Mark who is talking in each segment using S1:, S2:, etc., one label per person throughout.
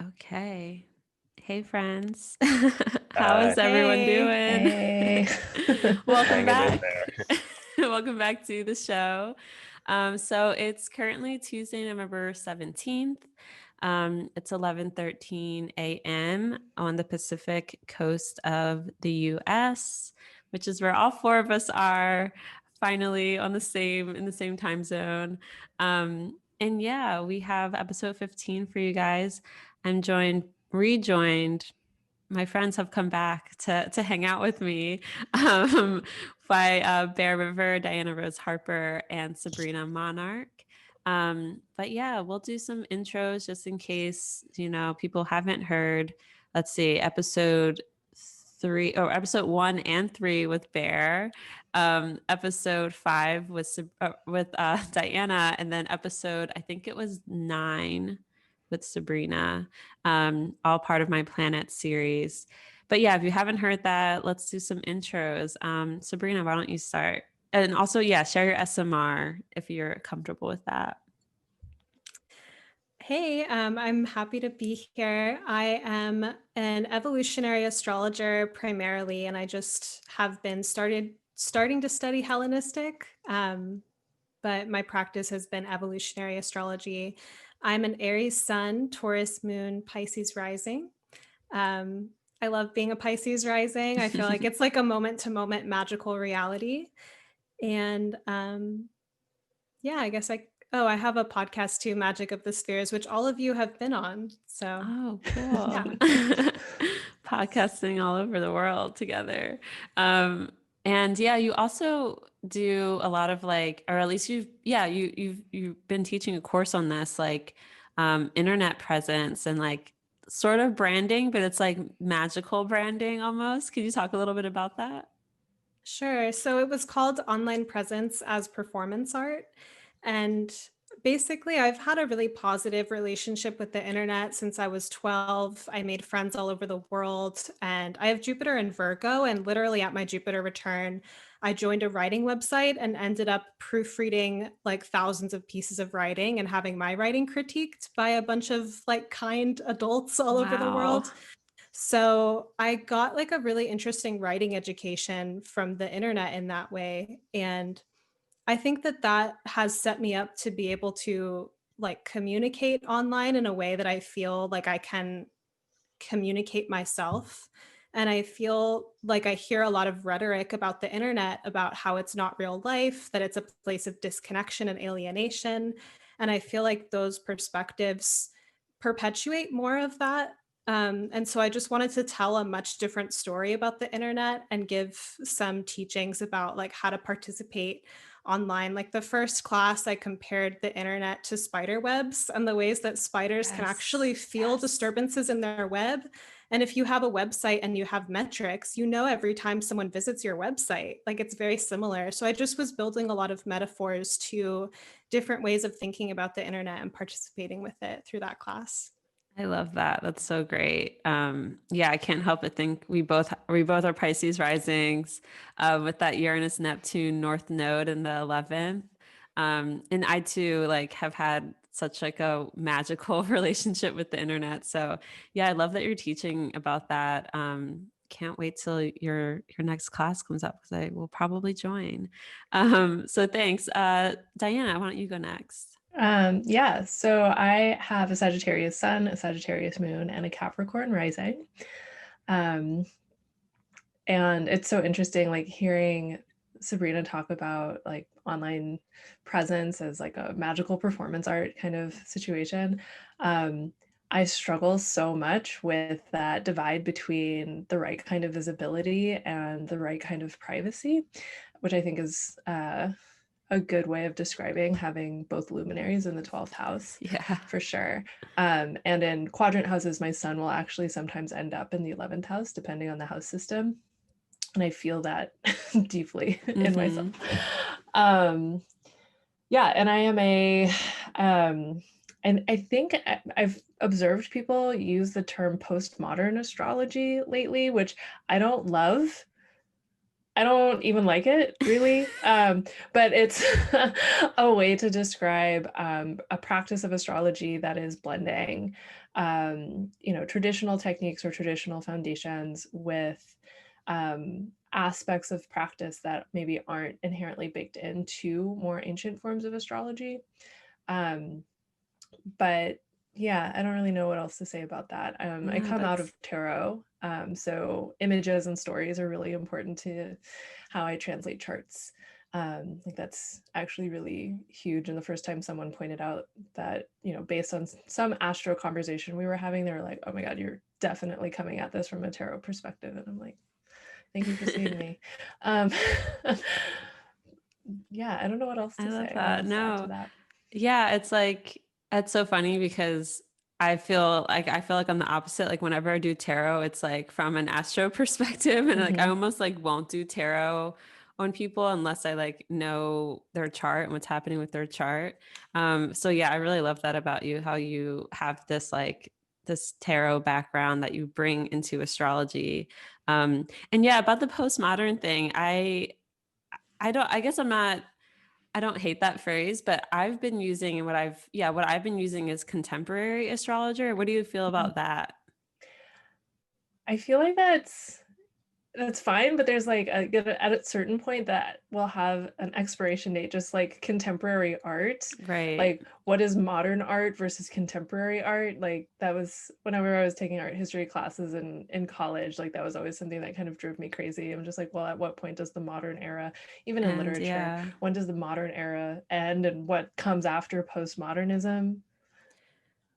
S1: Okay. Hey, friends. How is everyone
S2: Hey.
S1: doing?
S3: Hey.
S1: Welcome
S2: Hanging in
S1: back.
S2: there.
S1: Welcome back to the show. So it's currently Tuesday, November 17th. It's 11:13 a.m. on the Pacific coast of the US, which is where all four of us are finally in the same time zone. And yeah, we have episode 15 for you guys. I'm rejoined. My friends have come back to hang out with me um, by Bear Ryver, Diana Rose Harper, and Sabrina Monarch. But yeah, we'll do some intros just in case, people haven't heard. Let's see, episode 1 and 3 with Bear, episode 5 with Diana, and then episode, I think it was 9 with Sabrina, all part of my Planet series. But yeah, if you haven't heard that, let's do some intros. Sabrina, why don't you start? And also, yeah, share your SMR if you're comfortable with that.
S2: Hey, I'm happy to be here. I am an evolutionary astrologer primarily, and I just have been starting to study Hellenistic, but my practice has been evolutionary astrology. I'm an Aries sun, Taurus moon, Pisces rising. Um, I love being a Pisces rising. I feel like it's like a moment to moment magical reality. And yeah, I guess I have a podcast too, Magic of the Spheres, which all of you have been on. So
S1: Oh,
S2: yeah.
S1: cool. Podcasting all over the world together. And yeah, you also do a lot of or at least you've been teaching a course on this, internet presence and sort of branding, but it's like magical branding almost. Could you talk a little bit about that?
S2: Sure. So it was called Online Presence as Performance Art. And basically, I've had a really positive relationship with the internet since I was 12. I made friends all over the world, and I have Jupiter in Virgo. And literally at my Jupiter return, I joined a writing website and ended up proofreading like thousands of pieces of writing and having my writing critiqued by a bunch of like kind adults all over the
S1: Wow.
S2: world. So I got like a really interesting writing education from the internet in that way. And I think that that has set me up to be able to like communicate online in a way that I feel like I can communicate myself. And I feel like I hear a lot of rhetoric about the internet about how it's not real life, that it's a place of disconnection and alienation. And I feel like those perspectives perpetuate more of that. And so I just wanted to tell a much different story about the internet and give some teachings about like how to participate online. Like the first class, I compared the internet to spider webs and the ways that spiders can actually feel disturbances in their web. And if you have a website and you have metrics, you know every time someone visits your website, like it's very similar. So I just was building a lot of metaphors to different ways of thinking about the internet and participating with it through that class.
S1: I love that. That's so great. Yeah, I can't help but think we both are Pisces risings, with that Uranus Neptune North Node in the 11th. And I too have had such a magical relationship with the internet. So yeah, I love that you're teaching about that. Can't wait till your next class comes up because I will probably join. So thanks. Diana, why don't you go next?
S3: Yeah, so I have a Sagittarius sun, a Sagittarius moon, and a Capricorn rising. Um, and it's so interesting, like hearing Sabrina talk about like online presence as like a magical performance art kind of situation. Um, I struggle so much with that divide between the right kind of visibility and the right kind of privacy, which I think is a good way of describing having both luminaries in the 12th house.
S1: Yeah.
S3: For sure. And in quadrant houses, my sun will actually sometimes end up in the 11th house, depending on the house system. And I feel that deeply in myself. Um, yeah, and I am and I think I've observed people use the term postmodern astrology lately, which I don't love I don't even like it really, but it's a way to describe a practice of astrology that is blending, traditional techniques or traditional foundations with aspects of practice that maybe aren't inherently baked into more ancient forms of astrology. But yeah, I don't really know what else to say about that. I
S1: No,
S3: come out
S1: that's
S3: of tarot, so images and stories are really important to how I translate charts. Like that's actually really huge. And the first time someone pointed out that, based on some astro conversation we were having, they were like, "Oh my God, you're definitely coming at this from a tarot perspective." And I'm like, "Thank you for seeing me." Um, yeah, I don't know what else
S1: I
S3: to
S1: love
S3: say. What
S1: that.
S3: else to add to
S1: No.
S3: that?
S1: Yeah, it's so funny because I feel like I'm the opposite. Like whenever I do tarot, it's like from an astro perspective, and like I
S3: Mhm.
S1: almost like won't do tarot on people unless I like know their chart and what's happening with their chart. So yeah, I really love that about you, how you have this tarot background that you bring into astrology. And yeah, about the postmodern thing, I guess I don't hate that phrase, but I've been using and what I've been using is contemporary astrologer. What do you feel
S3: Mhm.
S1: about that?
S3: I feel like that's fine, but there's like at a certain point that will have an expiration date, just like contemporary art.
S1: Right.
S3: Like, what is modern art versus contemporary art? Like, that was whenever I was taking art history classes in college, like, that was always something that kind of drove me crazy. I'm just like, well, at what point does the modern era, even in
S1: And
S3: literature,
S1: yeah.
S3: when does the modern era end and what comes after postmodernism?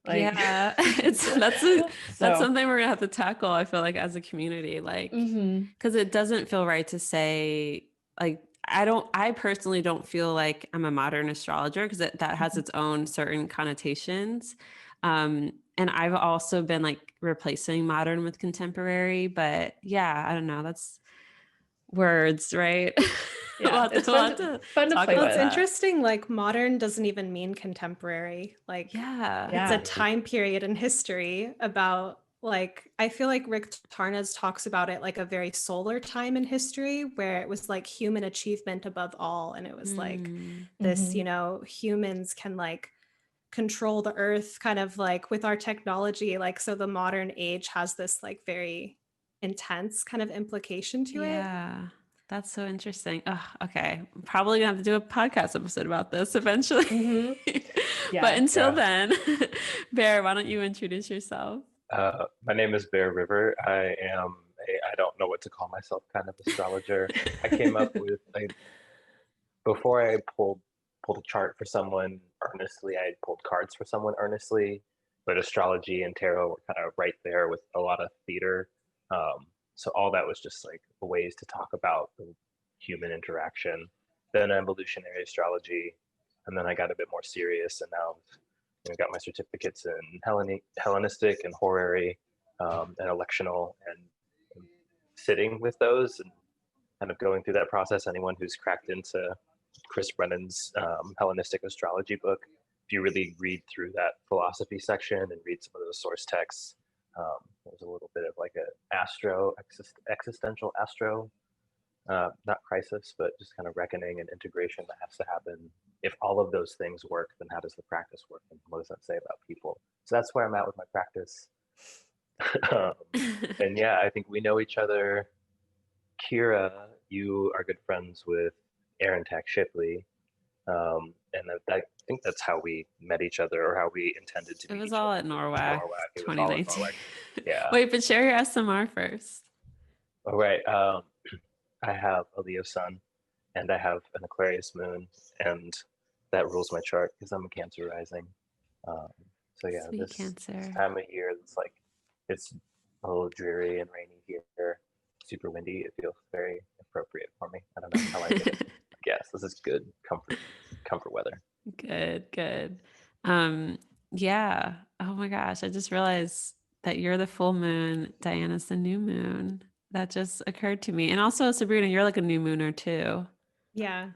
S3: Like,
S1: Yeah. It's that's
S3: so,
S1: something we're gonna have to tackle, I feel like, as a community. Like,
S3: mhm,
S1: because it doesn't feel right to say like I personally don't feel like I'm a modern astrologer because that has its own certain connotations. And I've also been like replacing modern with contemporary, but yeah, I don't know. That's words, right? We'll
S3: yeah,
S1: have to,
S3: it's
S1: we'll have to
S3: fun to
S1: talk
S3: play
S2: Well,
S1: about
S2: it's
S3: with.
S1: that.
S2: interesting, like modern doesn't even mean contemporary. Like
S1: Yeah.
S2: it's a
S3: Yeah.
S2: time period in history about like I feel like Rick Tarnas talks about it like a very solar time in history where it was like human achievement above all. And it was like
S1: Mm,
S2: this,
S3: Mhm.
S2: humans can like control the earth kind of like with our technology. Like so the modern age has this like very intense kind of implication to it.
S1: yeah. That's so interesting. Oh, okay. Probably gonna have to do a podcast episode about this eventually.
S3: Mhm.
S1: But
S3: Yeah.
S1: until
S4: Yeah.
S1: then, Bear, why don't you introduce yourself?
S4: My name is Bear Ryver. I am I don't know what to call myself kind of astrologer. I came up with before I pulled a chart for someone earnestly, I had pulled cards for someone earnestly, but astrology and tarot were kind of right there with a lot of theater. So all that was just like ways to talk about the human interaction. Then evolutionary astrology, and then I got a bit more serious, and now got my certificates in Hellenistic and horary, and electional, and sitting with those and kind of going through that process. Anyone who's cracked into Chris Brennan's Hellenistic astrology book, if you really read through that philosophy section and read some of those source texts, there's a little bit of like a existential astro, not crisis, but just kind of reckoning and integration that has to happen. If all of those things work, then how does the practice work? And what does that say about people? So that's where I'm at with my practice. um, and yeah, I think we know each other. Kirah, you are good friends with Aaron Tack Shipley. And I think that's how we met each other, or how we intended to
S1: It
S4: meet
S1: was
S4: each
S1: all
S4: other.
S1: at NORWAC
S4: Norwalk. It was all in
S1: 2019.
S4: Norwalk. Yeah.
S1: Wait, but share your SMR first.
S4: All right. I have a Leo sun, and I have an Aquarius moon, and that rules my chart because I'm a Cancer rising. Um, so yeah,
S1: Sweet
S4: this
S1: Cancer.
S4: time of year, it's a little dreary and rainy here, super windy. It feels very appropriate for me. I don't know. I like it. Yes, this is good comfort weather.
S1: Good, good. Yeah. Oh my gosh, I just realized that you're the full moon, Diana's the new moon. That just occurred to me. And also, Sabrina, you're like a new mooner too.
S2: Yeah.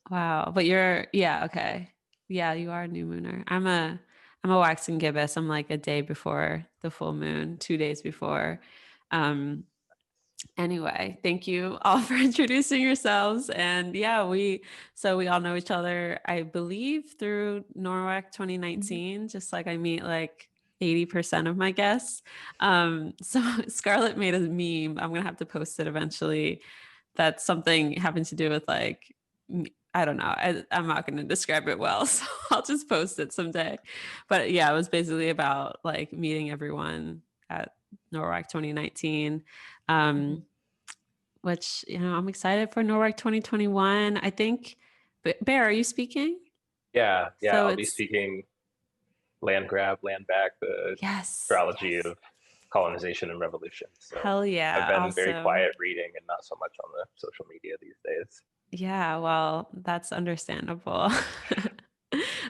S1: Wow. But yeah, okay. Yeah, you are a new mooner. I'm a waxing gibbous. I'm like a day before the full moon, 2 days before. Um, Anyway, thank you all for introducing yourselves. And yeah, we all know each other, I believe, through NORWAC 2019, just like I meet like 80% of my guests. So Scarlett made a meme. I'm gonna have to post it eventually. That's something having to do with like, I don't know. I'm not going to describe it well, so I'll just post it someday. But yeah, it was basically about like meeting everyone at NORWAC 2019. Which, I'm excited for NORWAC 2021. I think, Bear, are you speaking?
S4: Yeah,
S1: So
S4: I'll be
S1: it's,
S4: speaking land grab, land back, the
S1: yes,
S4: astrology of colonization and revolution. So
S1: hell
S4: I've
S1: yeah,
S4: been very
S1: awesome.
S4: quiet reading and not so much on the social media these days.
S1: Yeah, well, that's understandable.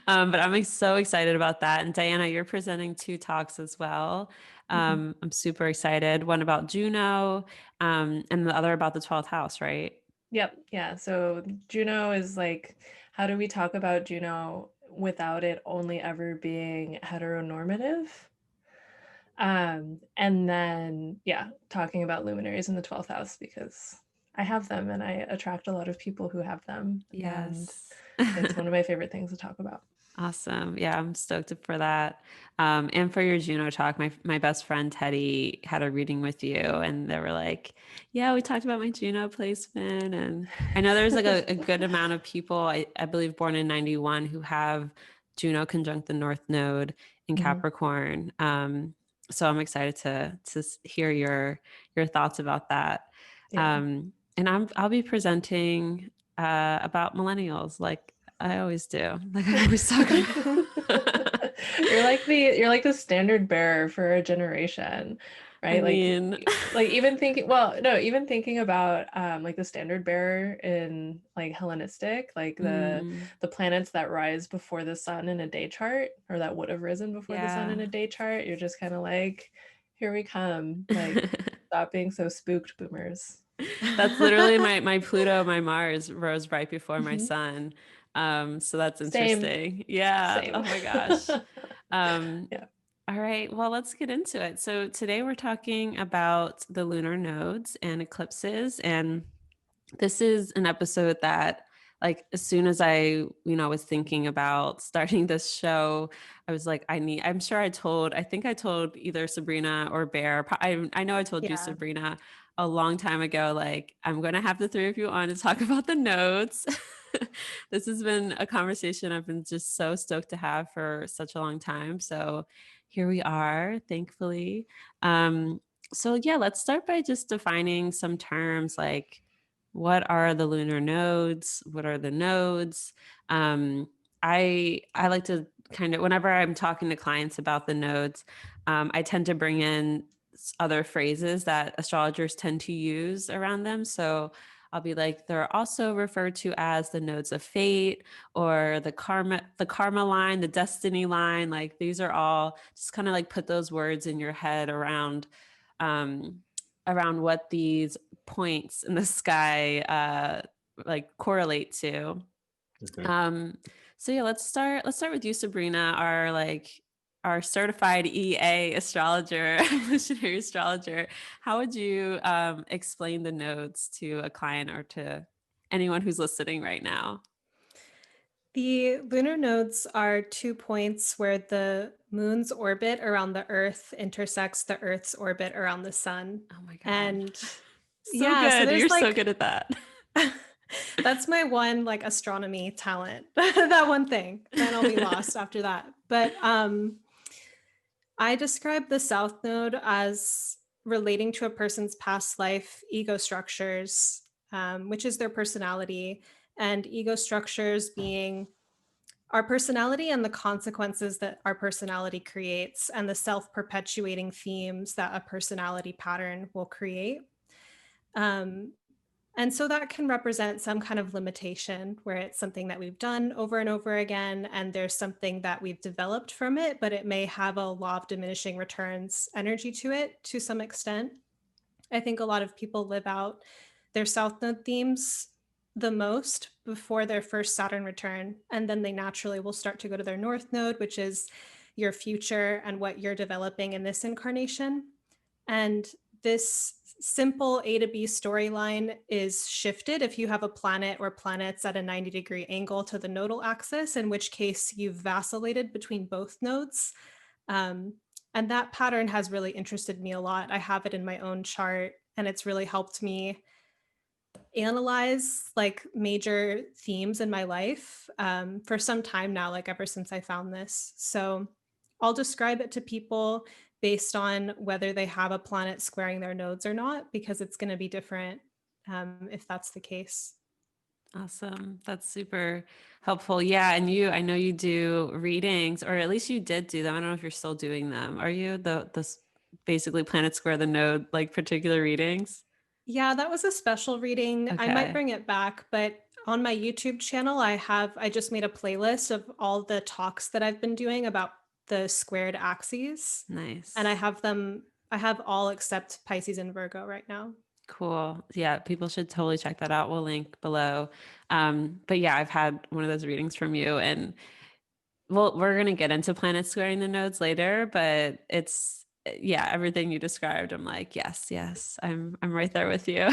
S1: But I'm so excited about that. And Diana, you're presenting 2 talks as well. I'm super excited. One about Juno, and the other about the 12th house, right?
S3: Yep. Yeah. So Juno is like, how do we talk about Juno without it only ever being heteronormative? And then, yeah, talking about luminaries in the 12th house because I have them and I attract a lot of people who have them. And
S1: Yes.
S3: it's one of my favorite things to talk about.
S1: Awesome. Yeah, I'm stoked for that. And for your Juno talk, my best friend Teddy had a reading with you, and they were like, "Yeah, we talked about my Juno placement." And I know there's like a good amount of people, I believe, born in '91 who have Juno conjunct the North Node in Capricorn. So I'm excited to hear your thoughts about that.
S3: Yeah.
S1: And I'll be presenting about millennials, like I always do. Like I always talk about.
S3: You're like the standard bearer for a generation, right?
S1: I mean,
S3: like even thinking, well, no, even thinking about like the standard bearer in like Hellenistic, like the planets that rise before the sun in a day chart, or that would have risen before the sun in a day chart. You're just kind of like, here we come. Like, stop being so spooked, boomers.
S1: That's literally my Pluto, my Mars rose right before my sun. So that's
S3: Same.
S1: interesting. Yeah.
S3: Same.
S1: Oh my gosh.
S3: Yeah.
S1: All right. Well, let's get into it. So today we're talking about the lunar nodes and eclipses. And this is an episode that, like, as soon as I was thinking about starting this show, I was like, I think I told either Sabrina or Bear. I know I told you, Sabrina, a long time ago, like, I'm going to have the 3 of you on to talk about the nodes. This has been a conversation I've been just so stoked to have for such a long time. So here we are, thankfully. So yeah, let's start by just defining some terms like, what are the lunar nodes? What are the nodes? I like to kind of, whenever I'm talking to clients about the nodes, I tend to bring in other phrases that astrologers tend to use around them. So I'll be like, they're also referred to as the nodes of fate, or the karma line, the destiny line. Like, these are all just kind of like put those words in your head around what these points in the sky like correlate to. So yeah, let's start with you, Sabrina, our certified EA astrologer, evolutionary astrologer. How would you explain the nodes to a client or to anyone who's listening right now?
S2: The lunar nodes are 2 points where the moon's orbit around the Earth intersects the Earth's orbit around the sun.
S1: Oh my God.
S2: And
S1: so good. You're so good at that.
S2: That's my one like astronomy talent. That one thing. Then I'll be lost after that. But I describe the South Node as relating to a person's past life ego structures, which is their personality, and ego structures being our personality and the consequences that our personality creates, and the self-perpetuating themes that a personality pattern will create. And so that can represent some kind of limitation where it's something that we've done over and over again, and there's something that we've developed from it, but it may have a law of diminishing returns energy to it to some extent. I think a lot of people live out their South Node themes the most before their first Saturn return, and then they naturally will start to go to their North Node, which is your future and what you're developing in this incarnation. And this simple A to B storyline is shifted if you have a planet or planets at a 90-degree angle to the nodal axis, in which case you've vacillated between both nodes. And that pattern has really interested me a lot. I have it in my own chart, and it's really helped me analyze like major themes in my life for some time now, like ever since I found this. So I'll describe it to people based on whether they have a planet squaring their nodes or not, because it's going to be different if that's the case.
S1: Awesome. That's super helpful. Yeah. And I know you do readings, or at least you did do them. I don't know if you're still doing them. Are you basically planet square the node, like particular readings?
S2: Yeah, that was a special reading. I might
S1: Okay.
S2: bring it back, but on my YouTube channel, I just made a playlist of all the talks that I've been doing about the squared axes.
S1: Nice.
S2: And I have all except Pisces and Virgo right now.
S1: Cool. Yeah, people should totally check that out. We'll link below. But yeah, I've had one of those readings from you, and we're going to get into planet squaring the nodes later, but it's, yeah, everything you described, I'm like, yes, I'm right there with you.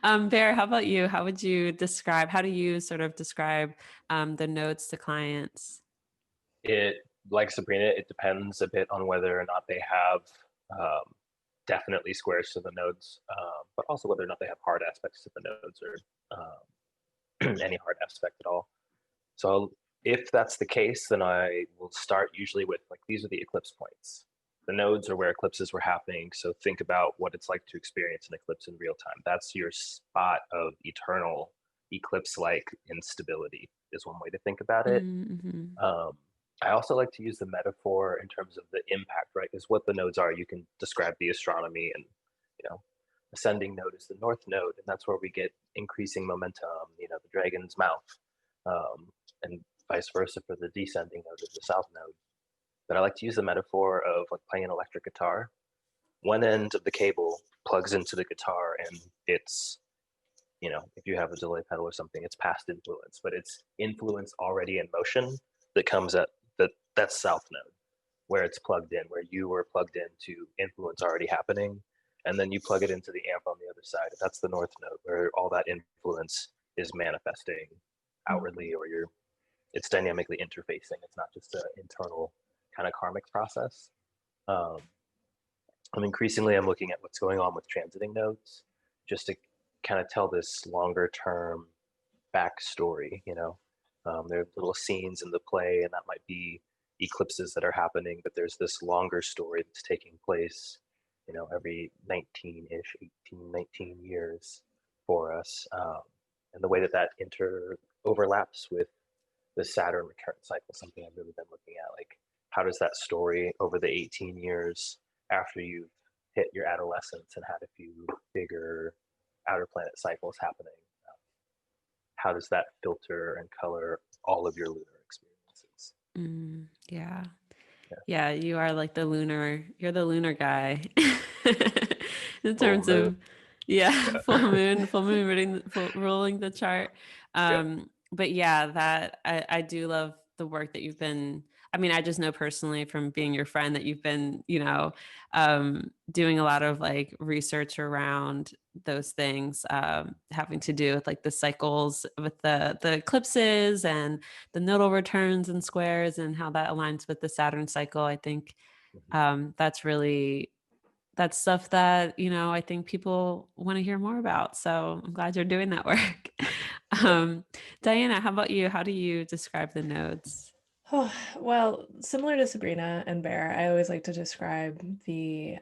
S1: Bear, how about you? How do you sort of describe the nodes to clients?
S4: Like Sabrina, it depends a bit on whether or not they have um, definitely squares to the nodes, but also whether or not they have hard aspects to the nodes or any hard aspect at all. So if that's the case, then I will start usually with like, these are the eclipse points. The nodes are where eclipses were happening. So think about what it's like to experience an eclipse in real time. That's your spot of eternal eclipse-like instability is one way to think about it.
S1: Mm-hmm.
S4: I also like to use the metaphor in terms of the impact, right? Because what the nodes are, you can describe the astronomy, and ascending node is the north node, and that's where we get increasing momentum, the dragon's mouth, and vice versa for the descending node is the south node. But I like to use the metaphor of like playing an electric guitar. One end of the cable plugs into the guitar, and it's, if you have a delay pedal or something, it's past influence, but it's influence already in motion that comes at that's south node, where it's plugged in, where you were plugged into influence already happening, and then you plug it into the amp on the other side. That's the north node, where all that influence is manifesting outwardly, or it's dynamically interfacing. It's not just an internal kind of karmic process. I'm looking at what's going on with transiting nodes, just to kind of tell this longer term backstory. There are little scenes in the play, and that might be eclipses that are happening, but there's this longer story that's taking place, every 19-ish, 18, 19 years for us. And the way that overlaps with the Saturn return cycle, something I've really been looking at, like how does that story over the 18 years after you've hit your adolescence and had a few bigger outer planet cycles happening, how does that filter and color all of your lunar experiences?
S1: Yeah. Yeah, you are like you're the lunar guy in terms of, full moon ruling the chart. But yeah, that I do love the work that you've been, I just know personally from being your friend that you've been, doing a lot of like research around those things, having to do with like the cycles with the eclipses and the nodal returns and squares and how that aligns with the Saturn cycle. I think that's stuff that, I think people want to hear more about. So I'm glad you're doing that work. Diana, how about you? How do you describe the nodes?
S3: Oh, well, similar to Sabrina and Bear, I always like to describe the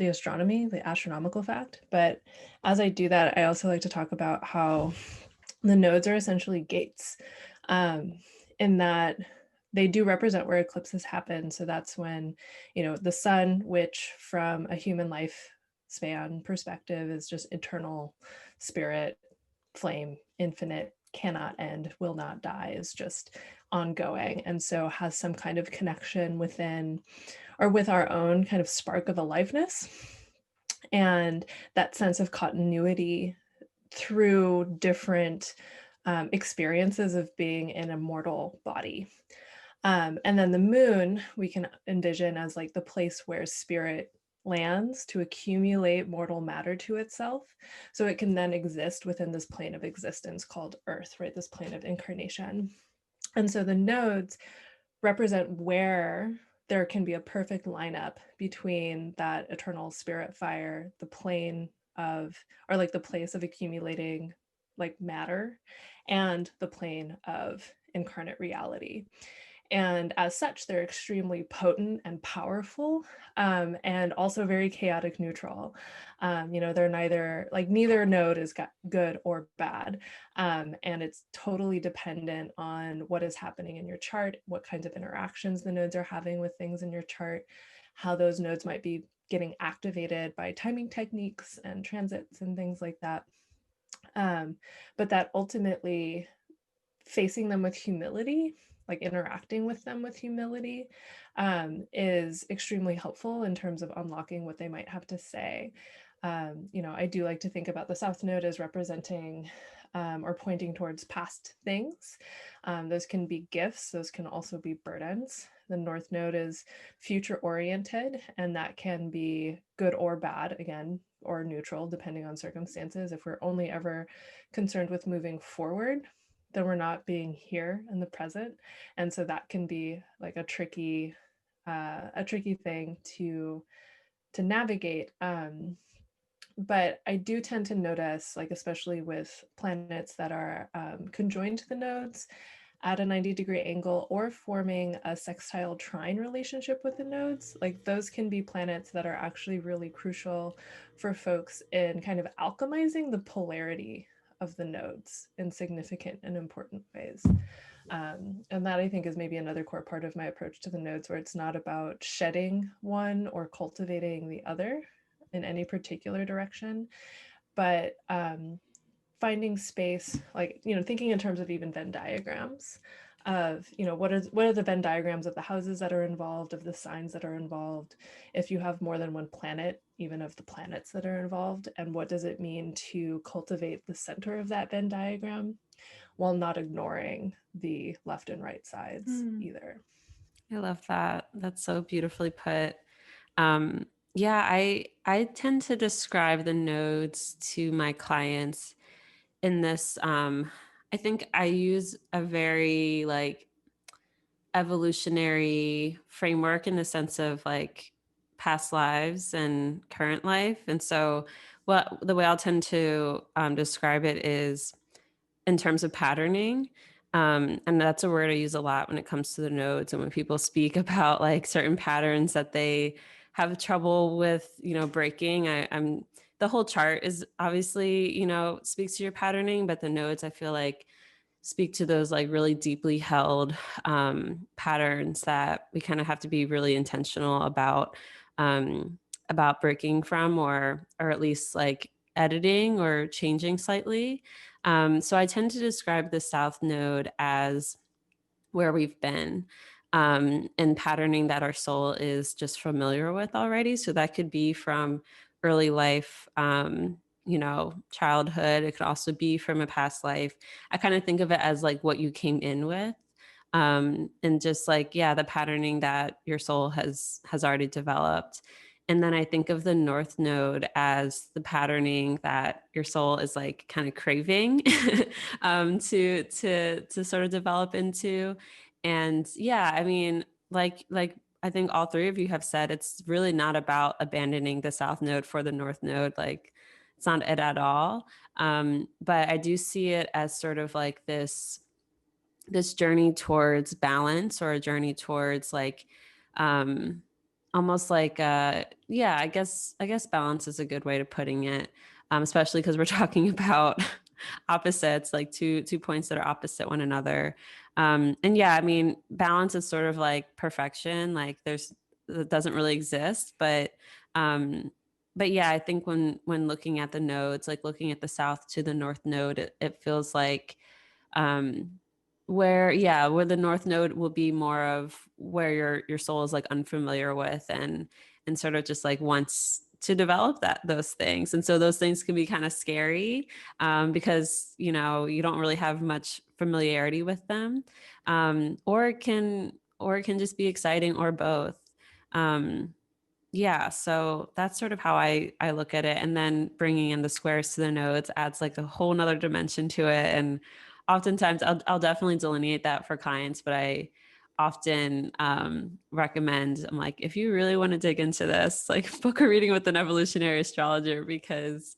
S3: astronomy, the astronomical fact. But as I do that, I also like to talk about how the nodes are essentially gates, in that they do represent where eclipses happen. So that's when, the sun, which from a human lifespan perspective is just eternal spirit, flame, infinite, cannot end, will not die, is just ongoing. And so has some kind of connection within or with our own kind of spark of aliveness and that sense of continuity through different experiences of being in a mortal body. And then the moon we can envision as like the place where spirit lands to accumulate mortal matter to itself, so it can then exist within this plane of existence called Earth, right? This plane of incarnation. And so the nodes represent where there can be a perfect lineup between that eternal spirit fire, the plane of, or like the place of accumulating like matter, and the plane of incarnate reality. And as such, they're extremely potent and powerful, and also very chaotic neutral. They're neither node is good or bad. And it's totally dependent on what is happening in your chart, what kinds of interactions the nodes are having with things in your chart, how those nodes might be getting activated by timing techniques and transits and things like that. But that ultimately, facing them with humility, like interacting with them with humility, is extremely helpful in terms of unlocking what they might have to say. I do like to think about the South Node as representing or pointing towards past things. Those can be gifts, those can also be burdens. The North Node is future oriented, and that can be good or bad, again, or neutral, depending on circumstances. If we're only ever concerned with moving forward, then we're not being here in the present. And so that can be like a tricky thing to navigate. But I do tend to notice, like especially with planets that are conjoined to the nodes at a 90-degree angle or forming a sextile trine relationship with the nodes, like those can be planets that are actually really crucial for folks in kind of alchemizing the polarity of the nodes in significant and important ways. And that I think is maybe another core part of my approach to the nodes, where it's not about shedding one or cultivating the other in any particular direction, but finding space, like, thinking in terms of even Venn diagrams of, what are the Venn diagrams of the houses that are involved, of the signs that are involved, if you have more than one planet, even of the planets that are involved, and what does it mean to cultivate the center of that Venn diagram while not ignoring the left and right sides either.
S1: I love that. That's so beautifully put. Yeah, I tend to describe the nodes to my clients in this. I think I use a very like evolutionary framework in the sense of like past lives and current life. And so, the way I'll tend to describe it is in terms of patterning. And that's a word I use a lot when it comes to the nodes, and when people speak about like certain patterns that they have trouble with, breaking. I'm the whole chart is obviously, speaks to your patterning, but the nodes I feel like speak to those like really deeply held patterns that we kind of have to be really intentional about breaking from, or at least like editing or changing slightly. So I tend to describe the South Node as where we've been, and patterning that our soul is just familiar with already. So that could be from early life, childhood. It could also be from a past life. I kind of think of it as like what you came in with. And just like, yeah, the patterning that your soul has already developed. And then I think of the North Node as the patterning that your soul is like kind of craving to sort of develop into. And yeah, I mean, like I think all three of you have said, it's really not about abandoning the South Node for the North Node. Like it's not it at all. But I do see it as sort of like this journey towards balance, or a journey towards like almost like yeah, I guess balance is a good way to putting it, especially because we're talking about opposites, like two points that are opposite one another. And yeah, I mean, balance is sort of like perfection, like it doesn't really exist, but yeah, I think when looking at the nodes, like looking at the South to the North Node, it feels like where the North Node will be more of where your soul is like unfamiliar with, and sort of just like wants to develop those things. And so those things can be kind of scary, because you don't really have much familiarity with them, or it can just be exciting, or both. yeah, so that's sort of how I look at it. And then bringing in the squares to the nodes adds like a whole nother dimension to it. And oftentimes I'll definitely delineate that for clients, but I often recommend, I'm like, if you really want to dig into this, like book a reading with an evolutionary astrologer, because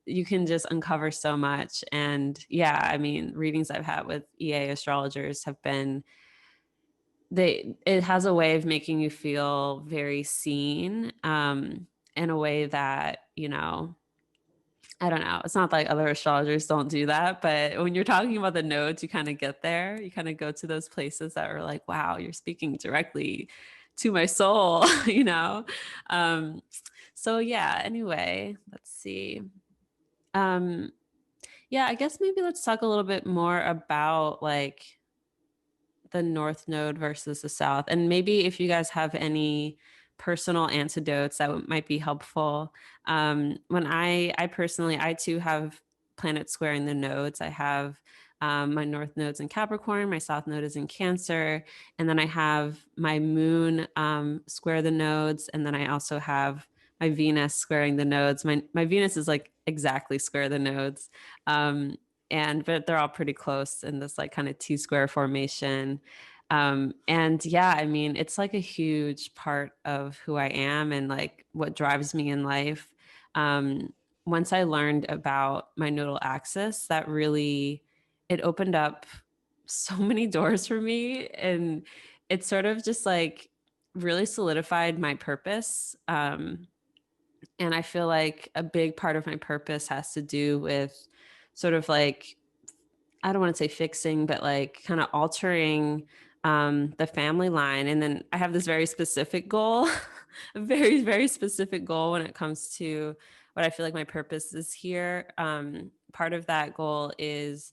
S1: you can just uncover so much. And yeah, I mean, readings I've had with EA astrologers have been, it has a way of making you feel very seen, in a way that, you know, I don't know. It's not like other astrologers don't do that, but when you're talking about the nodes, you kind of get there. You kind of go to those places that are like, wow, you're speaking directly to my soul, you know? Um, so yeah, anyway, let's see. Um, yeah, I guess maybe let's talk a little bit more about like the north node versus the south, and maybe if you guys have any personal antidotes that might be helpful. When I personally, I too have planets squaring the nodes. I have my north node's in Capricorn, my south node is in Cancer, and then I have my moon square the nodes, and then I also have my Venus squaring the nodes. My Venus is like exactly square the nodes. Um, but they're all pretty close in this like kind of T-square formation. And yeah, I mean, it's like a huge part of who I am and like what drives me in life. Once I learned about my nodal axis, that really, it opened up so many doors for me, and it sort of just like really solidified my purpose. And I feel like a big part of my purpose has to do with sort of like, I don't want to say fixing, but like kind of altering the family line. And then I have this very specific goal, a very, very specific goal when it comes to what I feel like my purpose is here. Part of that goal is,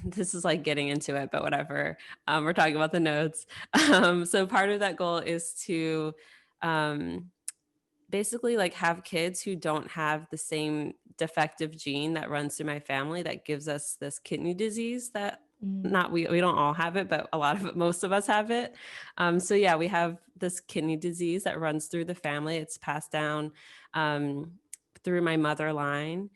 S1: this is like getting into it, but whatever. We're talking about the nodes. So part of that goal is to um, basically like have kids who don't have the same defective gene that runs through my family that gives us this kidney disease that not we don't all have it, but a lot of it, most of us have it. So yeah, we have this kidney disease that runs through the family. It's passed down through my mother line,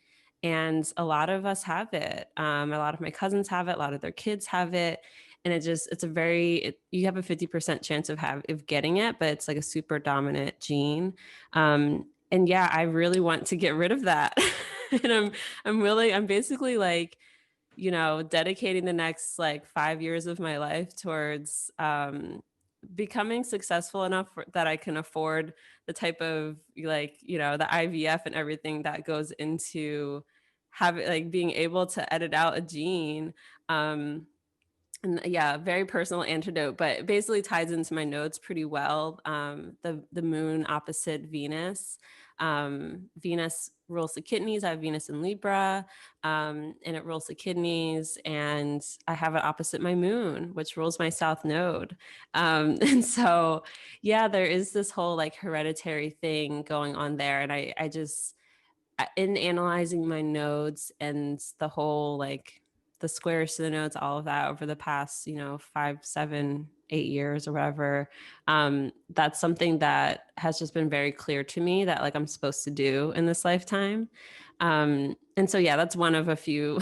S1: and a lot of us have it. A lot of my cousins have it, a lot of their kids have it, and it's a you have a 50% chance of getting it, but it's like a super dominant gene. And yeah, I really want to get rid of that. And I'm basically like, you know, dedicating the next like 5 years of my life towards becoming successful enough that I can afford the type of like, you know, the IVF and everything that goes into having like being able to edit out a gene. And yeah, very personal antidote, but it basically ties into my nodes pretty well. The moon opposite Venus. Venus rules the kidneys. I have Venus in Libra, and it rules the kidneys. And I have it opposite my moon, which rules my south node. And so, yeah, there is this whole like hereditary thing going on there. And I just, in analyzing my nodes and the whole like the squares to the nodes, all of that over the past, you know, 5, 7, 8 years or whatever, that's something that has just been very clear to me that like I'm supposed to do in this lifetime. And so yeah, that's one of a few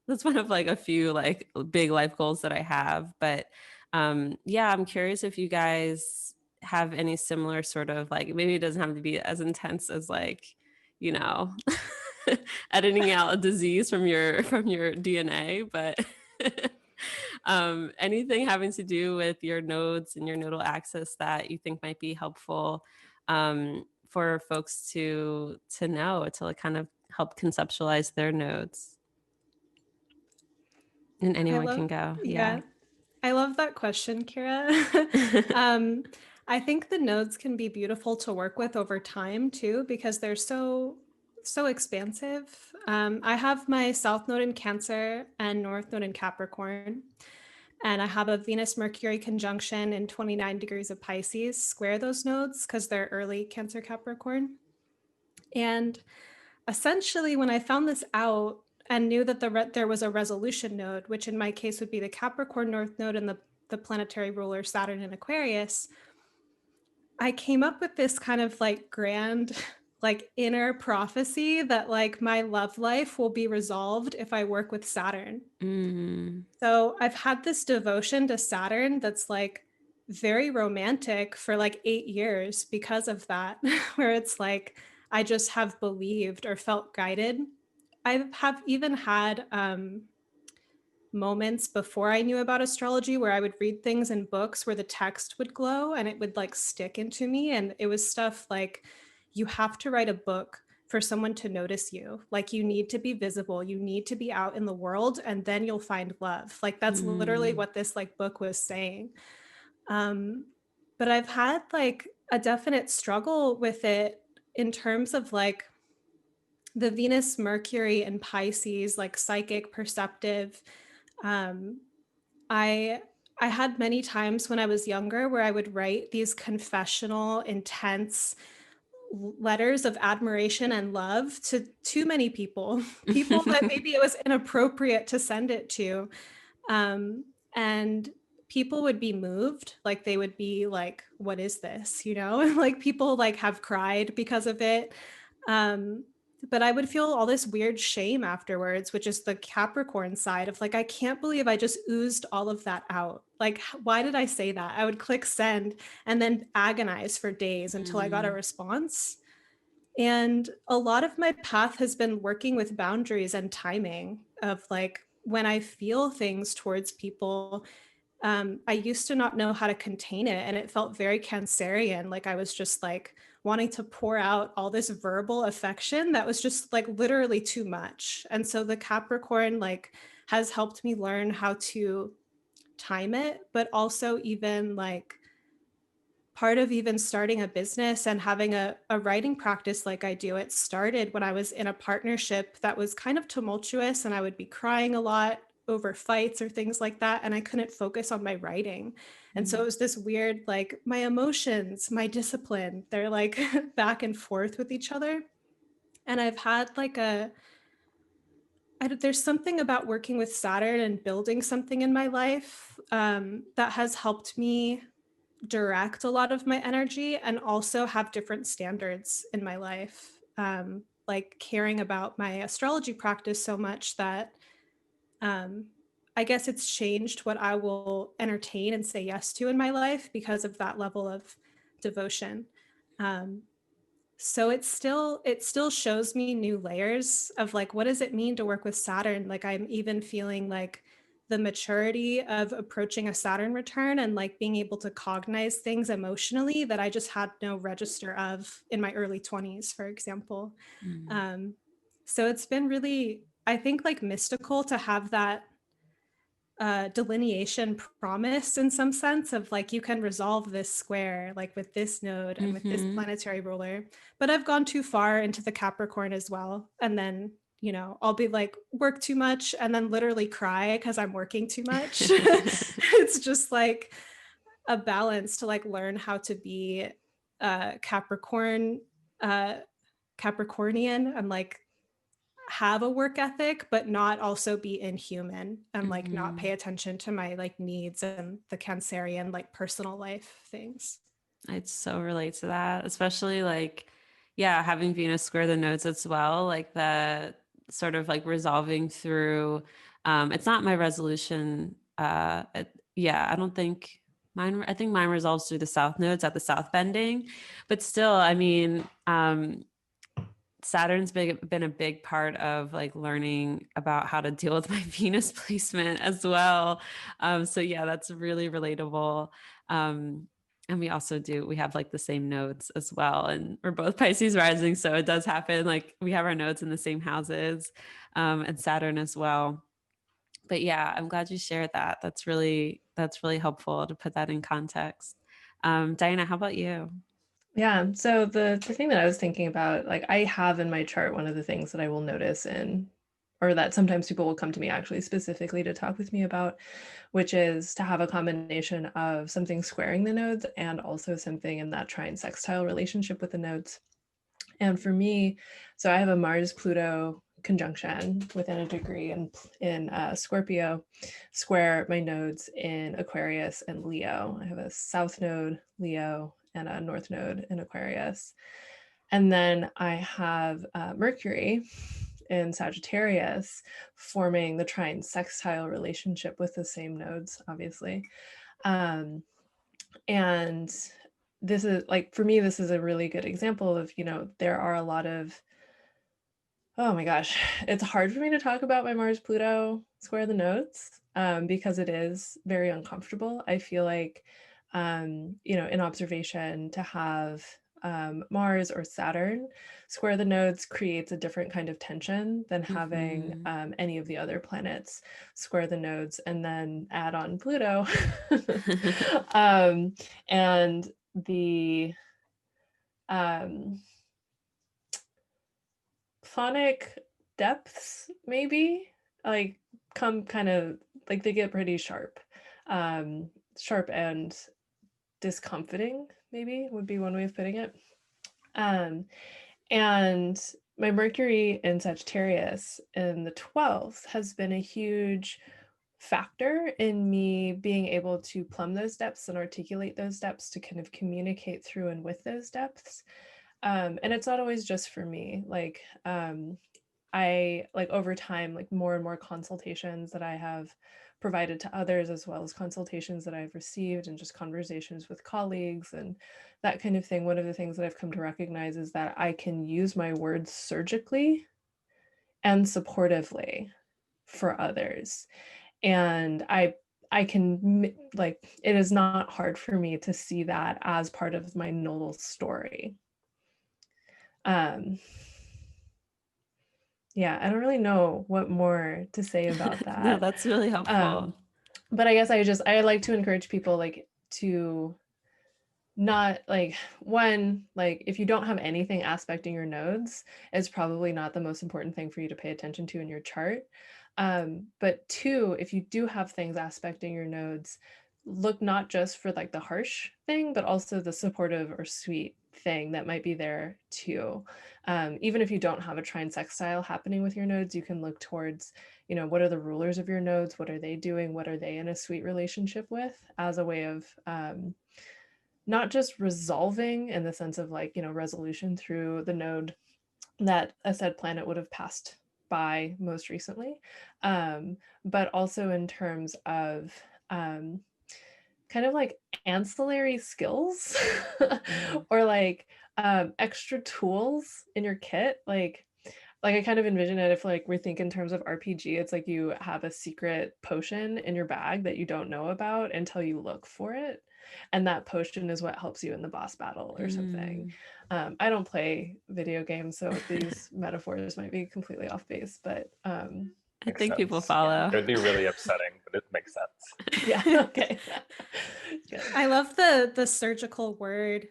S1: that's one of like a few like big life goals that I have. But yeah, I'm curious if you guys have any similar sort of like, maybe it doesn't have to be as intense as like, you know, editing out a disease from your DNA, but anything having to do with your nodes and your nodal axis that you think might be helpful for folks to know, to like kind of help conceptualize their nodes. And anyone can go.
S2: Yeah. I love that question, Kirah. I think the nodes can be beautiful to work with over time too, because they're so expansive. I have my south node in Cancer and north node in Capricorn, and I have a Venus Mercury conjunction in 29 degrees of Pisces square those nodes because they're early Cancer Capricorn. And essentially, when I found this out and knew that there was a resolution node, which in my case would be the Capricorn north node and the planetary ruler Saturn in Aquarius, I came up with this kind of like grand, like inner prophecy that like my love life will be resolved if I work with Saturn.
S1: Mm.
S2: So I've had this devotion to Saturn that's like very romantic for like 8 years because of that, where it's like I just have believed or felt guided. I have even had moments before I knew about astrology where I would read things in books where the text would glow and it would like stick into me. And it was stuff like, you have to write a book for someone to notice you. Like, you need to be visible, you need to be out in the world, and then you'll find love. Like, that's literally what this like book was saying. But I've had like a definite struggle with it in terms of like the Venus Mercury and Pisces, like psychic perceptive. um, I I had many times when I was younger where I would write these confessional, intense letters of admiration and love to too many people, people that maybe it was inappropriate to send it to. And people would be moved, like they would be like, what is this? You know, like people like have cried because of it. Um, but I would feel all this weird shame afterwards, which is the Capricorn side of like, I can't believe I just oozed all of that out. Like, why did I say that? I would click send and then agonize for days until I got a response. And a lot of my path has been working with boundaries and timing of like when I feel things towards people. I used to not know how to contain it, and it felt very Cancerian. Like I was just like wanting to pour out all this verbal affection that was just like literally too much. And so the Capricorn like has helped me learn how to time it, but also even like part of even starting a business and having a writing practice like I do, it started when I was in a partnership that was kind of tumultuous and I would be crying a lot over fights or things like that. And I couldn't focus on my writing. And so it was this weird, like my emotions, my discipline, they're like back and forth with each other. And I've had like there's something about working with Saturn and building something in my life that has helped me direct a lot of my energy and also have different standards in my life. Like caring about my astrology practice so much that I guess it's changed what I will entertain and say yes to in my life because of that level of devotion. So it still shows me new layers of like, what does it mean to work with Saturn? Like I'm even feeling like the maturity of approaching a Saturn return and like being able to cognize things emotionally that I just had no register of in my early 20s, for example. So it's been really, I think, like mystical to have that delineation promise in some sense of like, you can resolve this square like with this node and with this planetary ruler. But I've gone too far into the Capricorn as well. And then, you know, I'll be like, work too much and then literally cry because I'm working too much. It's just like a balance to like learn how to be Capricorn, Capricornian and like have a work ethic, but not also be inhuman and like not pay attention to my like needs and the Cancerian like personal life things.
S1: I'd so relate to that, especially like, yeah, having Venus square the nodes as well, like the sort of like resolving through, it's not my resolution. Yeah, I don't think mine, I think mine resolves through the south nodes at the south bending, but still, I mean, Saturn's been a big part of like learning about how to deal with my Venus placement as well. So yeah, that's really relatable. And we also we have like the same nodes as well. And we're both Pisces rising. So it does happen. Like we have our nodes in the same houses, and Saturn as well. But yeah, I'm glad you shared that. That's really helpful to put that in context. Diana, how about you?
S3: Yeah. So the thing that I was thinking about, like I have in my chart, one of the things that I will notice or that sometimes people will come to me actually specifically to talk with me about, which is to have a combination of something squaring the nodes and also something in that trine sextile relationship with the nodes. And for me, so I have a Mars-Pluto conjunction within a degree in Scorpio, square my nodes in Aquarius and Leo. I have a South node, Leo, and a North Node in Aquarius. And then I have Mercury in Sagittarius forming the trine sextile relationship with the same nodes, obviously. And this is like, for me, this is a really good example of, you know, there are a lot of, oh my gosh, it's hard for me to talk about my Mars Pluto square the nodes because it is very uncomfortable. I feel like, you know, in observation to have Mars or Saturn square the nodes creates a different kind of tension than having any of the other planets square the nodes, and then add on Pluto. And the phonic depths maybe like come kind of like they get pretty sharp. Sharp and discomforting maybe would be one way of putting it. And my Mercury in Sagittarius in the 12th has been a huge factor in me being able to plumb those depths and articulate those depths to kind of communicate through and with those depths. And it's not always just for me. Like I like over time, like more and more consultations that I have provided to others, as well as consultations that I've received and just conversations with colleagues and that kind of thing. One of the things that I've come to recognize is that I can use my words surgically and supportively for others. And I can, like, it is not hard for me to see that as part of my nodal story. Yeah, I don't really know what more to say about that.
S1: No, that's really helpful.
S3: But I guess I like to encourage people like to not like, one, like if you don't have anything aspecting your nodes, it's probably not the most important thing for you to pay attention to in your chart. But two, if you do have things aspecting your nodes, look not just for like the harsh thing, but also the supportive or sweet thing that might be there too. Even if you don't have a trine sextile happening with your nodes, you can look towards, you know, what are the rulers of your nodes? What are they doing? What are they in a sweet relationship with, as a way of not just resolving in the sense of like, you know, resolution through the node that a said planet would have passed by most recently, but also in terms of kind of like ancillary skills or like extra tools in your kit. Like I kind of envision it if like we think in terms of RPG, it's like you have a secret potion in your bag that you don't know about until you look for it. And that potion is what helps you in the boss battle or something. I don't play video games, so these metaphors might be completely off base, but
S1: I think people follow.
S4: It would be really upsetting, but it makes sense.
S3: Yeah, okay. Good.
S2: I love the surgical word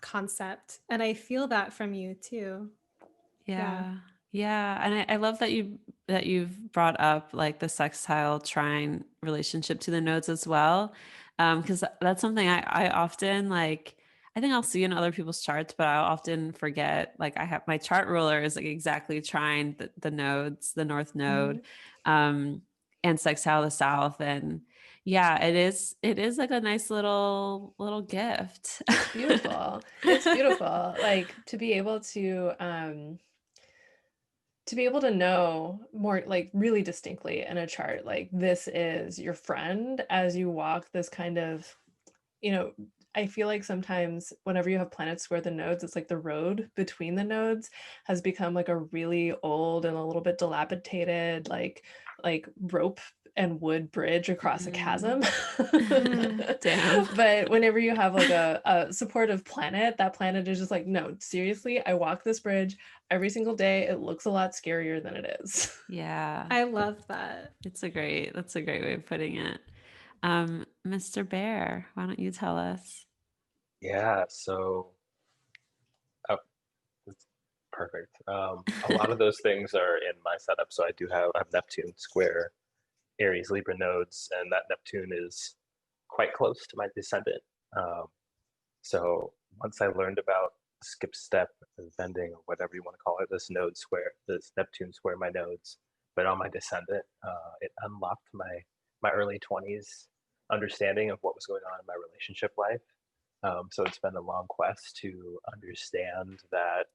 S2: concept, and I feel that from you too.
S1: Yeah. And I love that you've brought up like the sextile trine relationship to the nodes as well. Because that's something I often like, I think I'll see in other people's charts, but I'll often forget, like I have my chart ruler is like exactly trine the nodes, the North Node, and sextile the South. And yeah, it is like a nice little gift.
S3: It's beautiful. It's beautiful. Like to be able to know more like really distinctly in a chart, like this is your friend as you walk this kind of, you know, I feel like sometimes whenever you have planets square the nodes, it's like the road between the nodes has become like a really old and a little bit dilapidated, like rope and wood bridge across a chasm.
S1: Damn.
S3: But whenever you have like a supportive planet, that planet is just like, no, seriously, I walk this bridge every single day. It looks a lot scarier than it is.
S1: Yeah.
S2: I love that.
S1: That's a great way of putting it. Mr. Bear, why don't you tell us?
S4: Yeah, so that's perfect. A lot of those things are in my setup. So I have Neptune square Aries Libra nodes, and that Neptune is quite close to my descendant. So once I learned about skip step, bending, or whatever you want to call it, this Neptune square my nodes, but on my descendant, it unlocked my early 20s understanding of what was going on in my relationship life. So it's been a long quest to understand that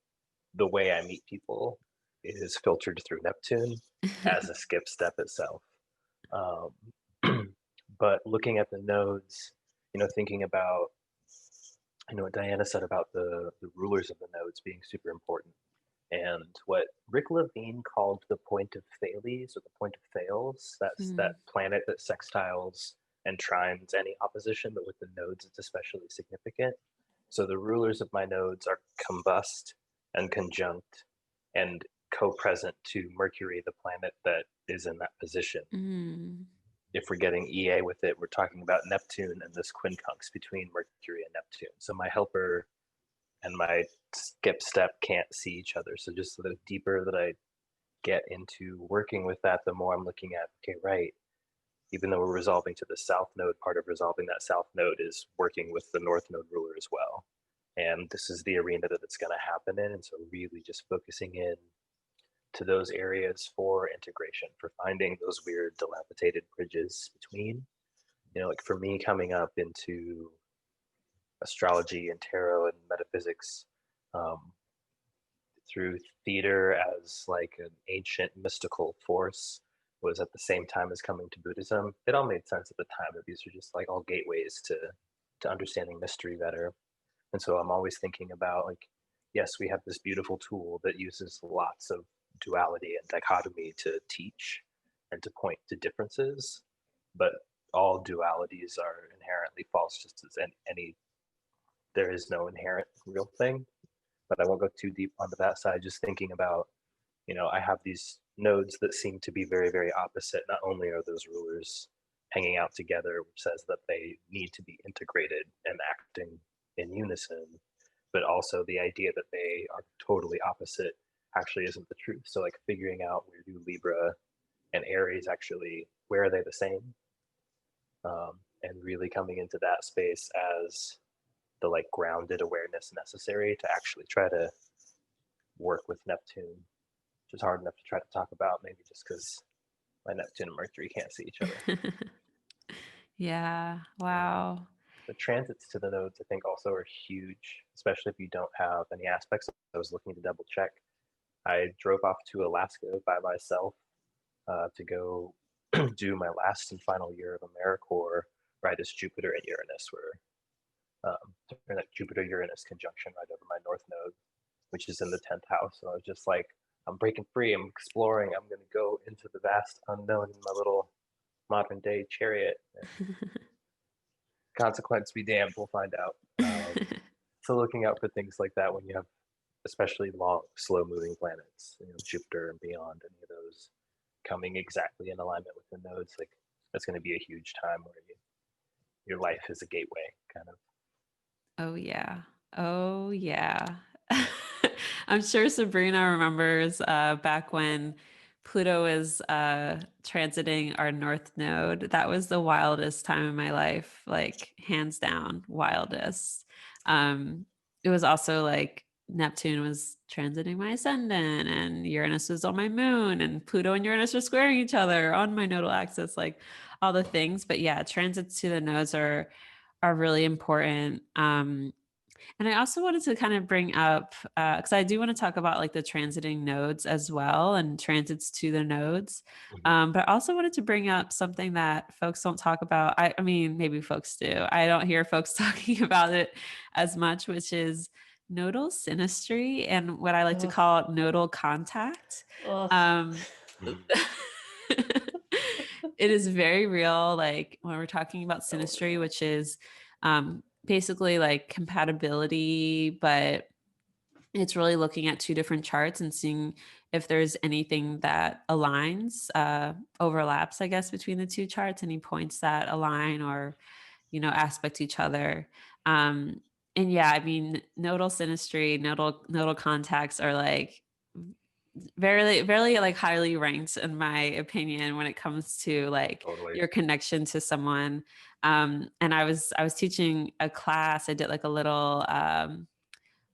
S4: the way I meet people is filtered through Neptune as a skip step itself. Um, but looking at the nodes, thinking about, what Diana said about the rulers of the nodes being super important. And what Rick Levine called the point of Thales, or the point of Thales, that's that planet that sextiles and trines any opposition, but with the nodes it's especially significant. So the rulers of my nodes are combust and conjunct and co-present to Mercury, the planet that is in that position. If we're getting EA with it, we're talking about Neptune and this quincunx between Mercury and Neptune. So my helper and my skip step can't see each other. So just the deeper that I get into working with that, the more I'm looking at, okay, right, even though we're resolving to the south node, part of resolving that south node is working with the north node ruler as well. And this is the arena that it's going to happen in. And so really just focusing in to those areas for integration, for finding those weird dilapidated bridges between, like for me coming up into astrology and tarot and metaphysics through theater as like an ancient mystical force was at the same time as coming to Buddhism. It all made sense at the time that these are just like all gateways to understanding mystery better. And so I'm always thinking about like, yes, we have this beautiful tool that uses lots of duality and dichotomy to teach and to point to differences, but all dualities are inherently false, just as any there is no inherent real thing. But I won't go too deep onto that side, just thinking about, I have these nodes that seem to be very, very opposite. Not only are those rulers hanging out together, which says that they need to be integrated and acting in unison, but also the idea that they are totally opposite actually isn't the truth. So like figuring out where do Libra and Aries actually, where are they the same? And really coming into that space as the like grounded awareness necessary to actually try to work with Neptune, which is hard enough to try to talk about, maybe just because my Neptune and Mercury can't see each other.
S1: Yeah. Wow.
S4: The transits to the nodes, I think, also are huge, especially if you don't have any aspects. I was looking to double check. I drove off to Alaska by myself to go do my last and final year of AmeriCorps right as Jupiter and Uranus were that Jupiter-Uranus conjunction right over my north node, which is in the 10th house. So I was just like, I'm breaking free, I'm exploring, I'm going to go into the vast unknown in my little modern day chariot. Consequence be damned, we'll find out. So looking out for things like that when you have especially long, slow-moving planets, Jupiter and beyond, any of those coming exactly in alignment with the nodes, like that's going to be a huge time where your life is a gateway, kind of.
S1: Oh, yeah. Oh, yeah. I'm sure Sabrina remembers back when Pluto was transiting our north node. That was the wildest time in my life, like hands down, wildest. It was also like Neptune was transiting my ascendant and Uranus was on my moon and Pluto and Uranus were squaring each other on my nodal axis, like all the things. But yeah, transits to the nodes are really important. And I also wanted to kind of bring up, because I do want to talk about like the transiting nodes as well and transits to the nodes. But I also wanted to bring up something that folks don't talk about. I mean, maybe folks do. I don't hear folks talking about it as much, which is nodal synastry and what I like to call nodal contact. It is very real. Like when we're talking about synastry, which is basically like compatibility, but it's really looking at two different charts and seeing if there's anything that aligns, overlaps, I guess, between the two charts, any points that align or, aspect each other. And yeah, I mean, nodal synastry, nodal contacts are like very, very like highly ranked in my opinion when it comes to like your connection to someone. And I was teaching a class. I did like a little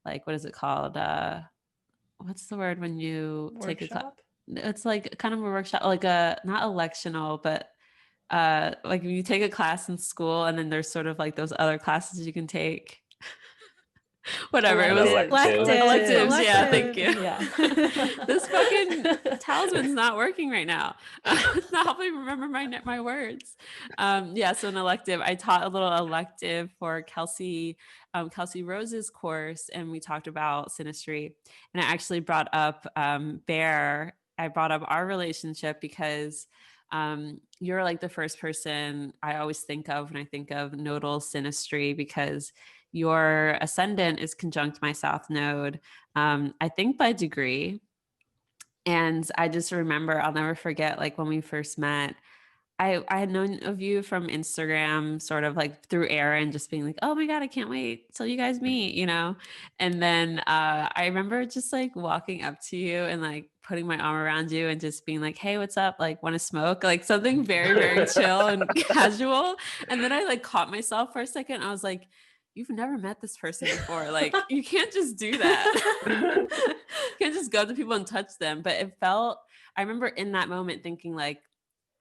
S1: like what is it called? What's the word when you take a class? It's like kind of a workshop, like a not a lectional, but like when you take a class in school and then there's sort of like those other classes you can take. Whatever. It was
S3: Electives.
S1: Yeah, thank you.
S3: Yeah.
S1: This fucking talisman's not working right now. It's not helping me remember my words. Yeah, so an elective. I taught a little elective for Kelsey Rose's course, and we talked about synastry. And I actually brought up Bear. I brought up our relationship because you're like the first person I always think of when I think of nodal synastry, because your ascendant is conjunct my south node, I think by degree. And I just remember, I'll never forget, like when we first met, I had known of you from Instagram, sort of like through Aaron, just being like, oh my God, I can't wait till you guys meet, you know? And then I remember just like walking up to you and like putting my arm around you and just being like, hey, what's up? Like, want to smoke? Like something very, very chill and casual. And then I like caught myself for a second. I was like, you've never met this person before. Like, you can't just do that. You can't just go up to people and touch them. But it felt, I remember in that moment thinking like,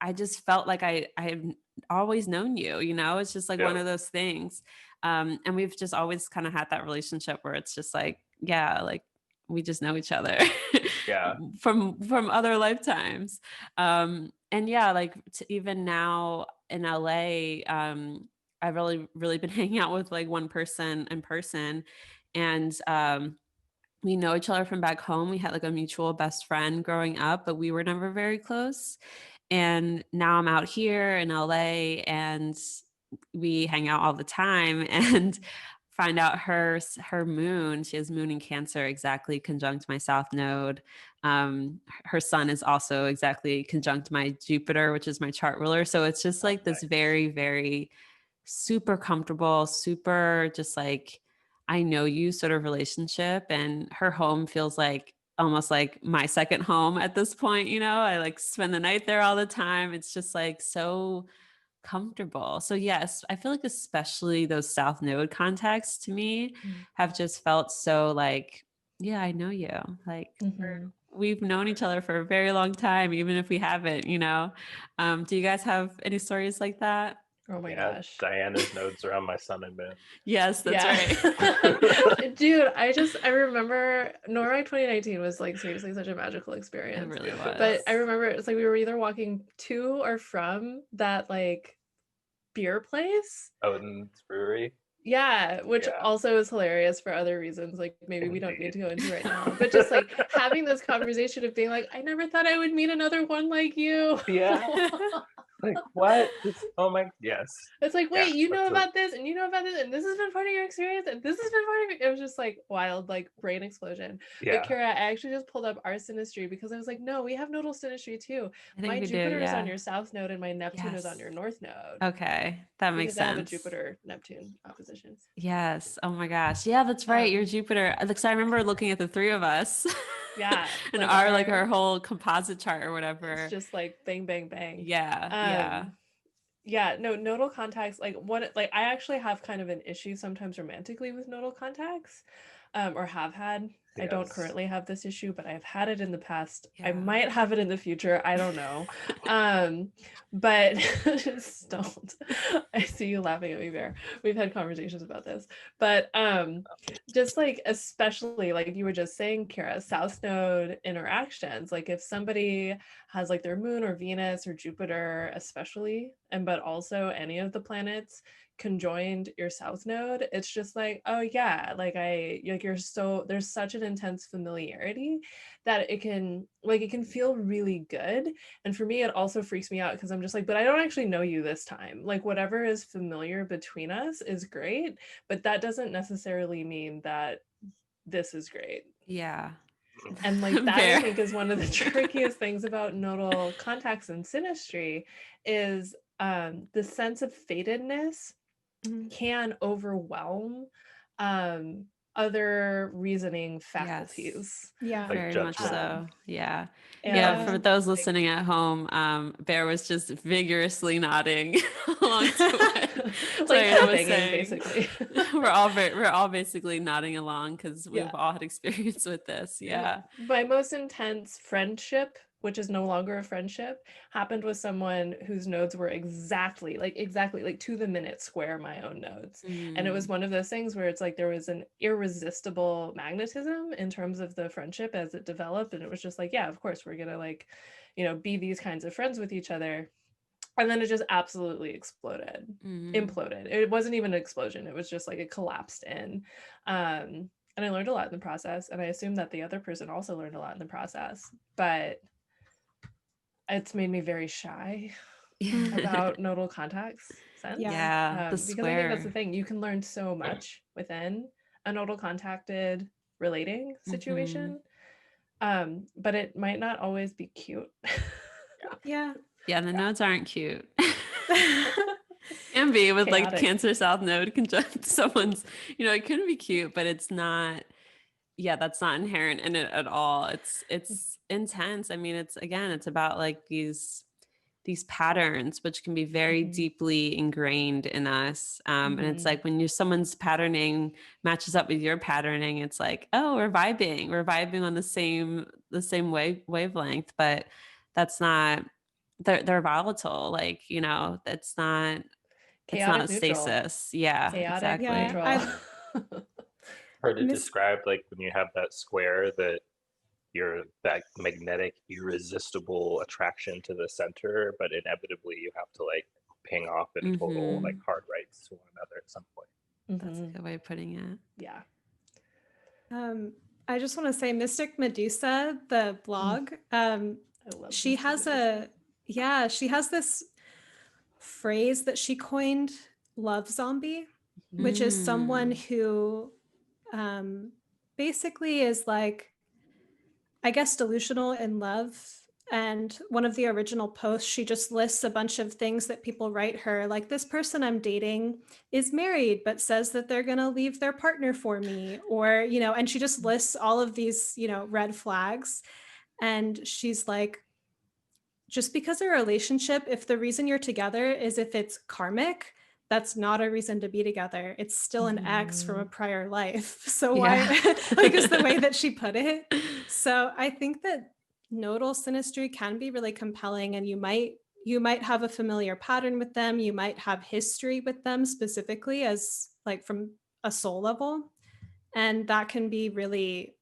S1: I just felt like I've always known you, you know, it's just like one of those things. And we've just always kind of had that relationship where it's just like, yeah, like we just know each other from other lifetimes. And yeah, like even now in LA, I've really been hanging out with like one person in person, and we know each other from back home. We had like a mutual best friend growing up, but we were never very close. And now I'm out here in LA and we hang out all the time, and find out her moon, she has moon in Cancer, exactly conjunct my south node. Her sun is also exactly conjunct my Jupiter, which is my chart ruler. So it's just like this very, very super comfortable, super just like, I know you sort of relationship. And her home feels like almost like my second home at this point. You know, I like spend the night there all the time. It's just like so comfortable. So yes, I feel like especially those south node contacts to me have just felt so like, yeah, I know you. Like we've known each other for a very long time, even if we haven't, you know. Do you guys have any stories like that?
S3: Oh my gosh.
S4: Diana's nodes around my sun and moon.
S1: Yes, that's right.
S3: Dude, I remember NORAG 2019 was like seriously such a magical experience.
S1: It really was.
S3: But I remember it's like we were either walking to or from that like beer place.
S4: Odin's Brewery.
S3: Yeah, which also is hilarious for other reasons, like maybe we don't need to go into right now, but just like having this conversation of being like, I never thought I would meet another one like you.
S4: Yeah. Like what? Oh my, yes.
S3: It's like, wait, you know about this and you know about this and this has been part of your experience and this has been part of it. It was just like wild, like brain explosion.
S4: Yeah.
S3: But Kirah, I actually just pulled up our synastry because I was like, no, we have nodal synastry too. My Jupiter is on your south node and my Neptune is on your north node.
S1: Okay, that makes sense.
S3: I have a Jupiter Neptune opposition.
S1: Yes. Oh my gosh. Yeah, that's right. Your Jupiter. Because I remember looking at the three of us.
S3: Yeah.
S1: And like our whole composite chart or whatever.
S3: It's just like bang, bang, bang.
S1: Yeah.
S3: Yeah. No, nodal contacts, like I actually have kind of an issue sometimes romantically with nodal contacts, or have had. Yes. I don't currently have this issue, but I've had it in the past. Yeah. I might have it in the future. I don't know. But just don't. I see you laughing at me, Bear. We've had conversations about this. But just like, especially like you were just saying, Kirah, South Node interactions, like if somebody has like their moon or Venus or Jupiter, especially, but also any of the planets conjoined your south node, it's just like, oh yeah, like there's such an intense familiarity that it can feel really good. And for me, it also freaks me out because I'm just like, but I don't actually know you this time. Like whatever is familiar between us is great, but that doesn't necessarily mean that this is great.
S1: Yeah.
S3: And like that I think is one of the trickiest things about nodal contacts and synastry is the sense of fatedness can overwhelm other reasoning faculties.
S1: Yes.
S2: Yeah,
S1: like very much so. Yeah. Yeah. For those listening at home, Bear was just vigorously nodding along to it.
S3: Like basically.
S1: we're all basically nodding along because we've all had experience with this. Yeah.
S3: My most intense friendship which is no longer a friendship, happened with someone whose nodes were exactly like to the minute square my own nodes. And it was one of those things where it's like there was an irresistible magnetism in terms of the friendship as it developed. And it was just like, yeah, of course, we're gonna like, you know, be these kinds of friends with each other. And then it just absolutely exploded, imploded. It wasn't even an explosion. It was just like it collapsed in. And I learned a lot in the process. And I assume that the other person also learned a lot in the process. But it's made me very shy about nodal contacts since.
S1: Yeah, the
S3: because I think that's the
S1: square.
S3: thing. You can learn so much within a nodal contacted relating situation. But it might not always be cute.
S2: Yeah.
S1: Yeah, the nodes aren't cute. Can be with like
S3: Chaotic.
S1: Cancer South node conjunct someone's, you know, it can be cute, but it's not, yeah, that's not inherent in it at all. It's intense. I mean, it's about like these patterns which can be very deeply ingrained in us. And it's like when someone's patterning matches up with your patterning, it's like, oh, we're vibing on the same wavelength, but that's not, they're volatile. Like, you know, it's not
S3: Chaotic
S1: a
S3: neutral.
S1: stasis. Yeah,
S3: Chaotic
S1: exactly.
S3: neutral.
S4: Heard it described like when you have that square that you're that magnetic, irresistible attraction to the center, but inevitably you have to like ping off in total like hard rights to one another at some point.
S1: That's a good way of putting it.
S3: Yeah.
S2: I just want to say Mystic Medusa, the blog, she has she has this phrase that she coined, love zombie, which is someone who basically is like, I guess, delusional in love. And one of the original posts, she just lists a bunch of things that people write her, like, this person I'm dating is married, but says that they're going to leave their partner for me. Or, you know, and she just lists all of these, you know, red flags. And she's like, just because a relationship, if the reason you're together is if it's karmic, that's not a reason to be together. It's still an ex from a prior life. So why, like, is the way that she put it. So I think that nodal synastry can be really compelling, and you might have a familiar pattern with them. You might have history with them specifically as like from a soul level. And that can be really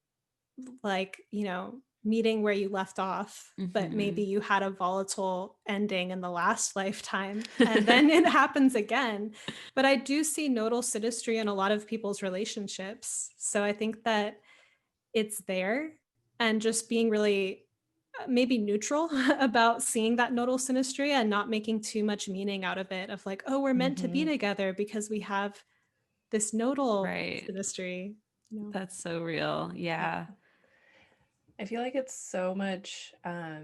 S2: like, you know, meeting where you left off, but maybe you had a volatile ending in the last lifetime and then it happens again. But I do see nodal synastry in a lot of people's relationships. So I think that it's there, and just being really maybe neutral about seeing that nodal synastry and not making too much meaning out of it, of like, oh, we're meant to be together because we have this nodal synastry. You know?
S1: That's so real. Yeah.
S3: I feel like it's so much, I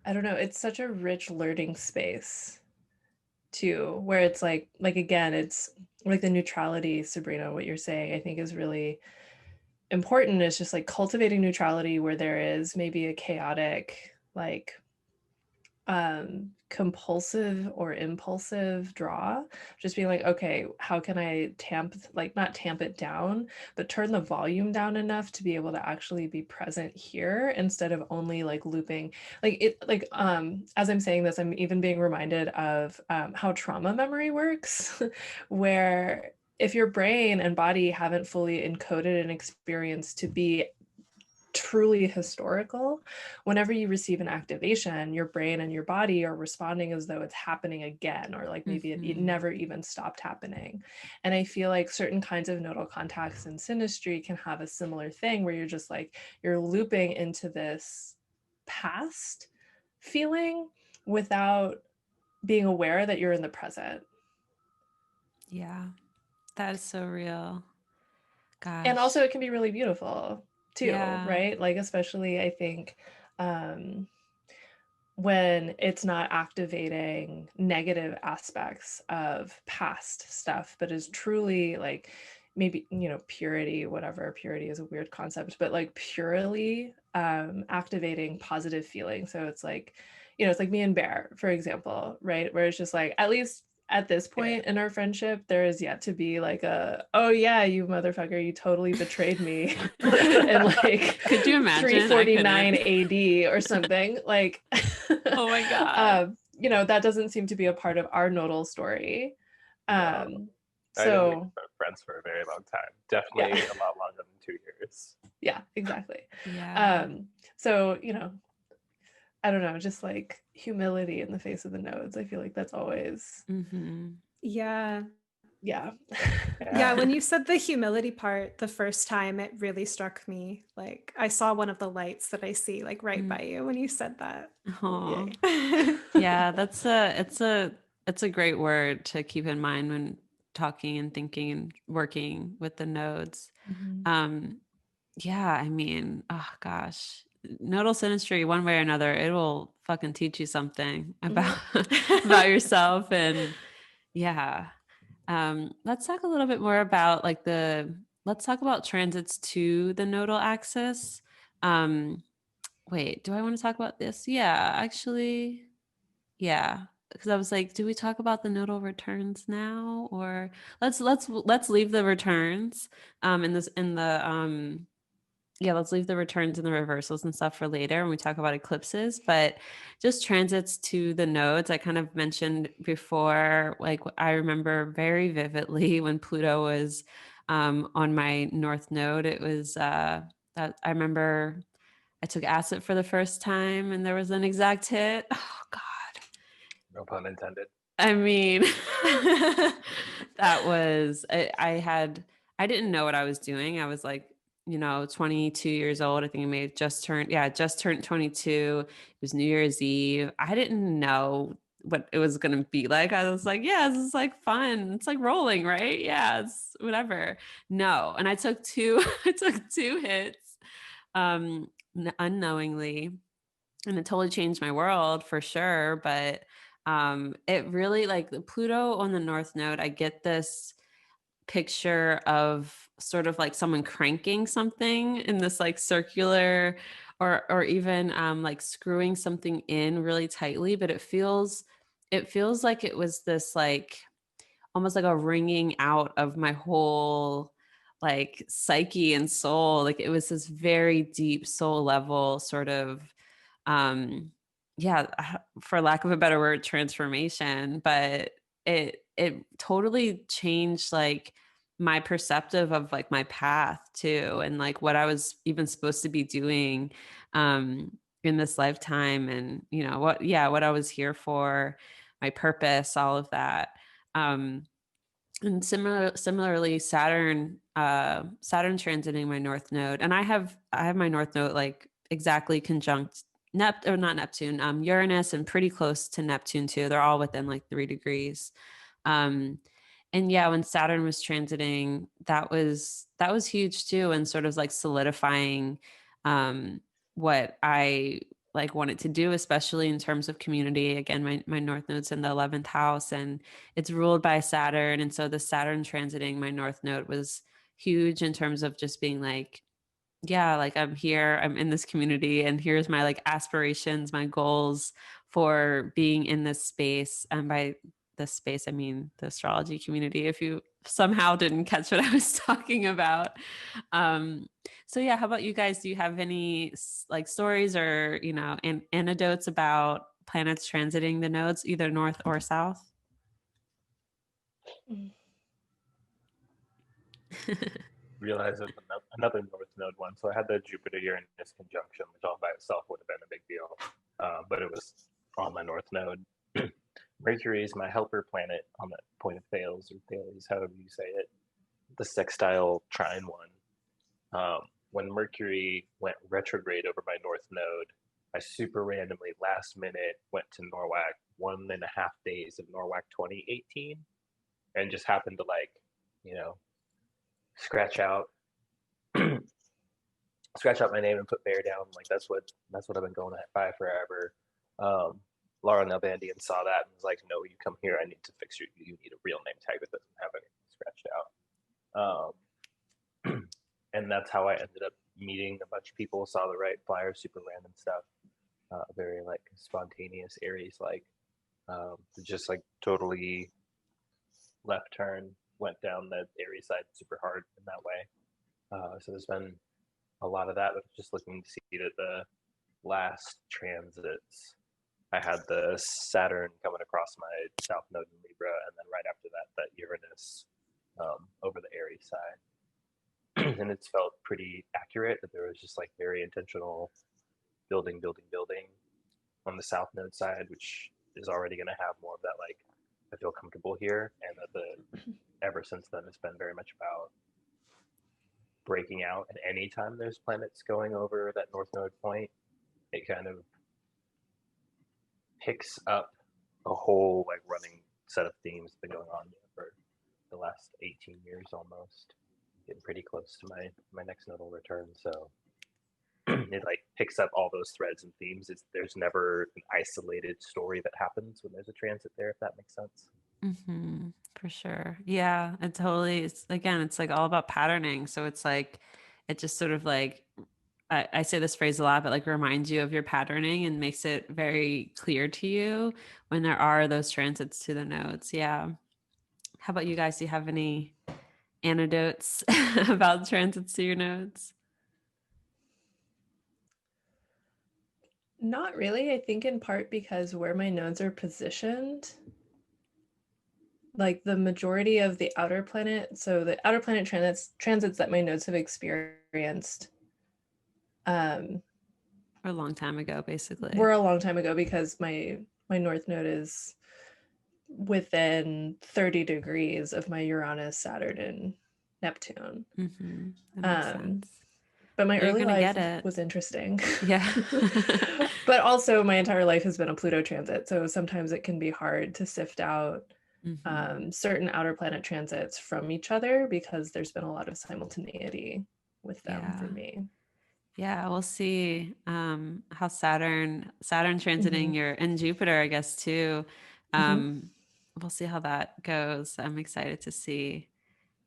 S3: don't know, it's such a rich learning space too, where it's like again, it's like the neutrality, Sabrina, what you're saying, I think is really important. Is just like cultivating neutrality where there is maybe a chaotic, like compulsive or impulsive draw, just being like, okay, how can I not tamp it down, but turn the volume down enough to be able to actually be present here instead of only like looping as I'm saying this, I'm even being reminded of how trauma memory works where if your brain and body haven't fully encoded an experience to be truly historical, whenever you receive an activation, your brain and your body are responding as though it's happening again, or like maybe it never even stopped happening. And I feel like certain kinds of nodal contacts in synastry can have a similar thing where you're just like, you're looping into this past feeling without being aware that you're in the present.
S1: Yeah, that is so real. Gosh.
S3: And also it can be really beautiful too, right? Like, especially I think when it's not activating negative aspects of past stuff, but is truly like maybe, you know, purity, whatever, purity is a weird concept, but like purely activating positive feeling. So it's like, you know, it's like me and Bear, for example, right? Where it's just like, at least at this point in our friendship, there is yet to be like a, oh yeah, you motherfucker, you totally betrayed me in like
S1: Could you imagine?
S3: 349 AD or something. Like,
S1: oh my God.
S3: You know, that doesn't seem to be a part of our nodal story.
S4: I didn't think we were friends for a very long time. Definitely a lot longer than 2 years.
S3: Yeah, exactly.
S1: Yeah.
S3: So, you know, I don't know, just like humility in the face of the nodes. I feel like that's always
S2: Yeah.
S3: Yeah.
S2: When you said the humility part the first time, it really struck me. Like I saw one of the lights that I see like right by you when you said that.
S1: Oh. Yeah, it's a great word to keep in mind when talking and thinking and working with the nodes. Yeah, I mean, oh gosh, nodal synastry, one way or another, it will fucking teach you something about about yourself. And yeah, let's talk a little bit more about like let's talk about transits to the nodal axis. Wait, do I want to talk about this? Yeah, actually, yeah, because I was like, do we talk about the nodal returns now, or let's leave the returns let's leave the returns and the reversals and stuff for later when we talk about eclipses. But just transits to the nodes, I kind of mentioned before, like I remember very vividly when Pluto was on my north node. It was that I remember I took acid for the first time and there was an exact hit. Oh God.
S4: No pun intended.
S1: I mean, that was, I didn't know what I was doing. I was like, 22 years old. I think I may have just turned 22. It was New Year's Eve. I didn't know what it was going to be like. I was like, yeah, this is like fun. It's like rolling, right? Yeah, it's whatever. No. And I took I took 2 hits, unknowingly. And it totally changed my world for sure. But it really, like Pluto on the north node, I get this picture of sort of like someone cranking something in this like circular or even like screwing something in really tightly, but it feels like it was this like almost like a wringing out of my whole like psyche and soul. Like it was this very deep soul level sort of for lack of a better word, transformation. But it totally changed like my perceptive of like my path too, and like what I was even supposed to be doing in this lifetime, and what I was here for, my purpose, all of that. And similarly, Saturn transiting my north node, and I have my north node like exactly conjunct not Neptune, Uranus, and pretty close to Neptune too. They're all within like 3 degrees. And yeah, when Saturn was transiting, that was huge too, and sort of like solidifying what I like wanted to do, especially in terms of community. Again, my north node's in the 11th house and it's ruled by Saturn. And so the Saturn transiting my north node was huge in terms of just being like, yeah, like I'm here, I'm in this community, and here's my like aspirations, my goals for being in this space. And by this space, I mean the astrology community, if you somehow didn't catch what I was talking about. So yeah, how about you guys? Do you have any like stories or, anecdotes about planets transiting the nodes, either north or south?
S4: Realized there's another north node one. So I had the Jupiter Uranus conjunction, which all by itself would have been a big deal, but it was on my north node. Mercury is my helper planet on the point of Thales, or Thales, however you say it, the sextile trine one. When Mercury went retrograde over my north node, I super randomly last minute went to Norwalk 1.5 days of Norwalk 2018, and just happened to like, scratch out my name and put Bear down. Like that's what I've been going by forever. Laura Nelbandian saw that and was like, "No, you come here. I need to fix you. You need a real name tag that doesn't have anything scratched out." And that's how I ended up meeting a bunch of people. Saw the right flyer, super random stuff, very like spontaneous Aries, like just like totally left turn, went down the Aries side super hard in that way. So there's been a lot of that, but just looking to see that the last transits, I had the Saturn coming across my south node in Libra, and then right after that, that Uranus over the Aries side. And it's felt pretty accurate that there was just like very intentional building on the south node side, which is already going to have more of that, like, I feel comfortable here. And that ever since then, it's been very much about breaking out. And anytime there's planets going over that north node point, it kind of picks up a whole like running set of themes that have been going on for the last 18 years almost. Getting pretty close to my next nodal return. So it like picks up all those threads and themes. There's never an isolated story that happens when there's a transit there, if that makes sense.
S1: Mm-hmm, for sure. Yeah, it totally is. Again, it's like all about patterning. So it's like, it just sort of like, I say this phrase a lot, but like reminds you of your patterning and makes it very clear to you when there are those transits to the nodes. Yeah. How about you guys? Do you have any anecdotes about transits to your nodes?
S3: Not really. I think in part because where my nodes are positioned, like the majority of the outer planet, so the outer planet transits that my nodes have experienced
S1: For a long time ago, basically.
S3: were a long time ago, because my north node is within 30 degrees of my Uranus, Saturn, and Neptune.
S1: Mm-hmm. That makes sense.
S3: But my
S1: You're
S3: early
S1: gonna
S3: life
S1: get it.
S3: was interesting.
S1: Yeah.
S3: But also my entire life has been a Pluto transit. So sometimes it can be hard to sift out certain outer planet transits from each other, because there's been a lot of simultaneity with them for me.
S1: Yeah, we'll see how Saturn transiting your and Jupiter, I guess too. We'll see how that goes. I'm excited to see.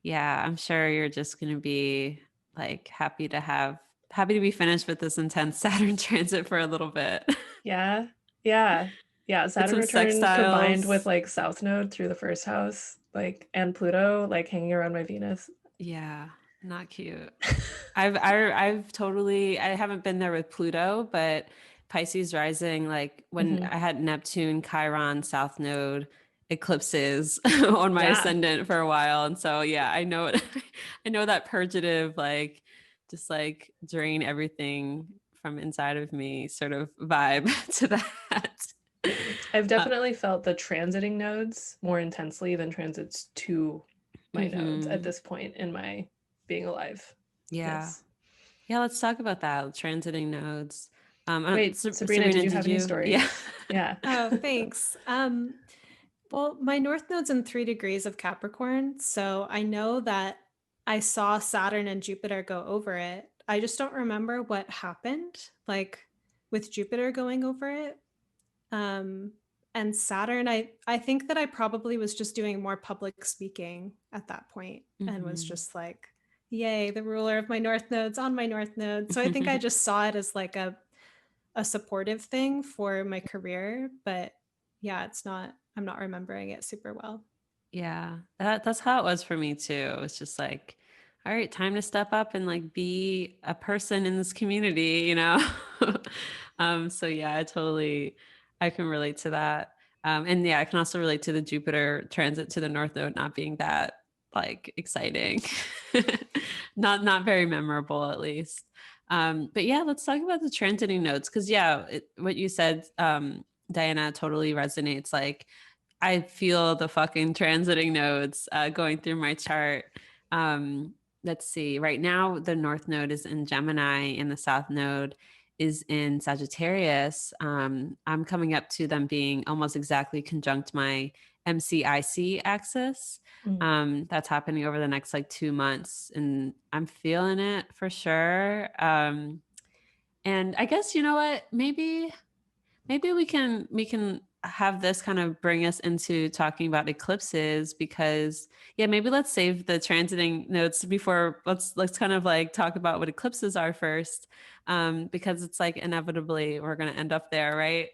S1: Yeah, I'm sure you're just going to be like happy to be finished with this intense Saturn transit for a little bit.
S3: Yeah. Saturn return combined with like South Node through the first house, like, and Pluto like hanging around my Venus.
S1: Yeah, not cute. I've totally, I haven't been there with Pluto, but Pisces rising, like when I had Neptune, Chiron, South Node, eclipses on my ascendant for a while. And so, yeah, I know it. I know that purgative, like just like drain everything from inside of me sort of vibe to that.
S3: I've definitely felt the transiting nodes more intensely than transits to my nodes at this point in my being alive.
S1: Yeah. Yeah, let's talk about that. Transiting nodes.
S3: Wait, Sabrina, did you have any stories? Yeah.
S2: Oh, thanks. Well, my north node's in 3 degrees of Capricorn, so I know that I saw Saturn and Jupiter go over it. I just don't remember what happened, like with Jupiter going over it. And Saturn, I think that I probably was just doing more public speaking at that point and was just like, yay, the ruler of my north node's on my north node. So I think I just saw it as like a supportive thing for my career, but yeah, I'm not remembering it super well.
S1: Yeah, that's how it was for me too. It was just like, all right, time to step up and like be a person in this community, you know? So yeah, I can relate to that. And yeah, I can also relate to the Jupiter transit to the North Node not being that like exciting, not very memorable at least. But yeah, let's talk about the transiting nodes. Cause yeah, what you said, Diana, totally resonates. Like, I feel the fucking transiting nodes going through my chart. Let's see. Right now, the North Node is in Gemini and the South Node is in Sagittarius. I'm coming up to them being almost exactly conjunct my MCIC axis. That's happening over the next like 2 months, and I'm feeling it for sure. And I guess, you know what? Maybe we can have this kind of bring us into talking about eclipses, because maybe let's save the transiting notes before let's kind of like talk about what eclipses are first, because it's like inevitably we're going to end up there, right?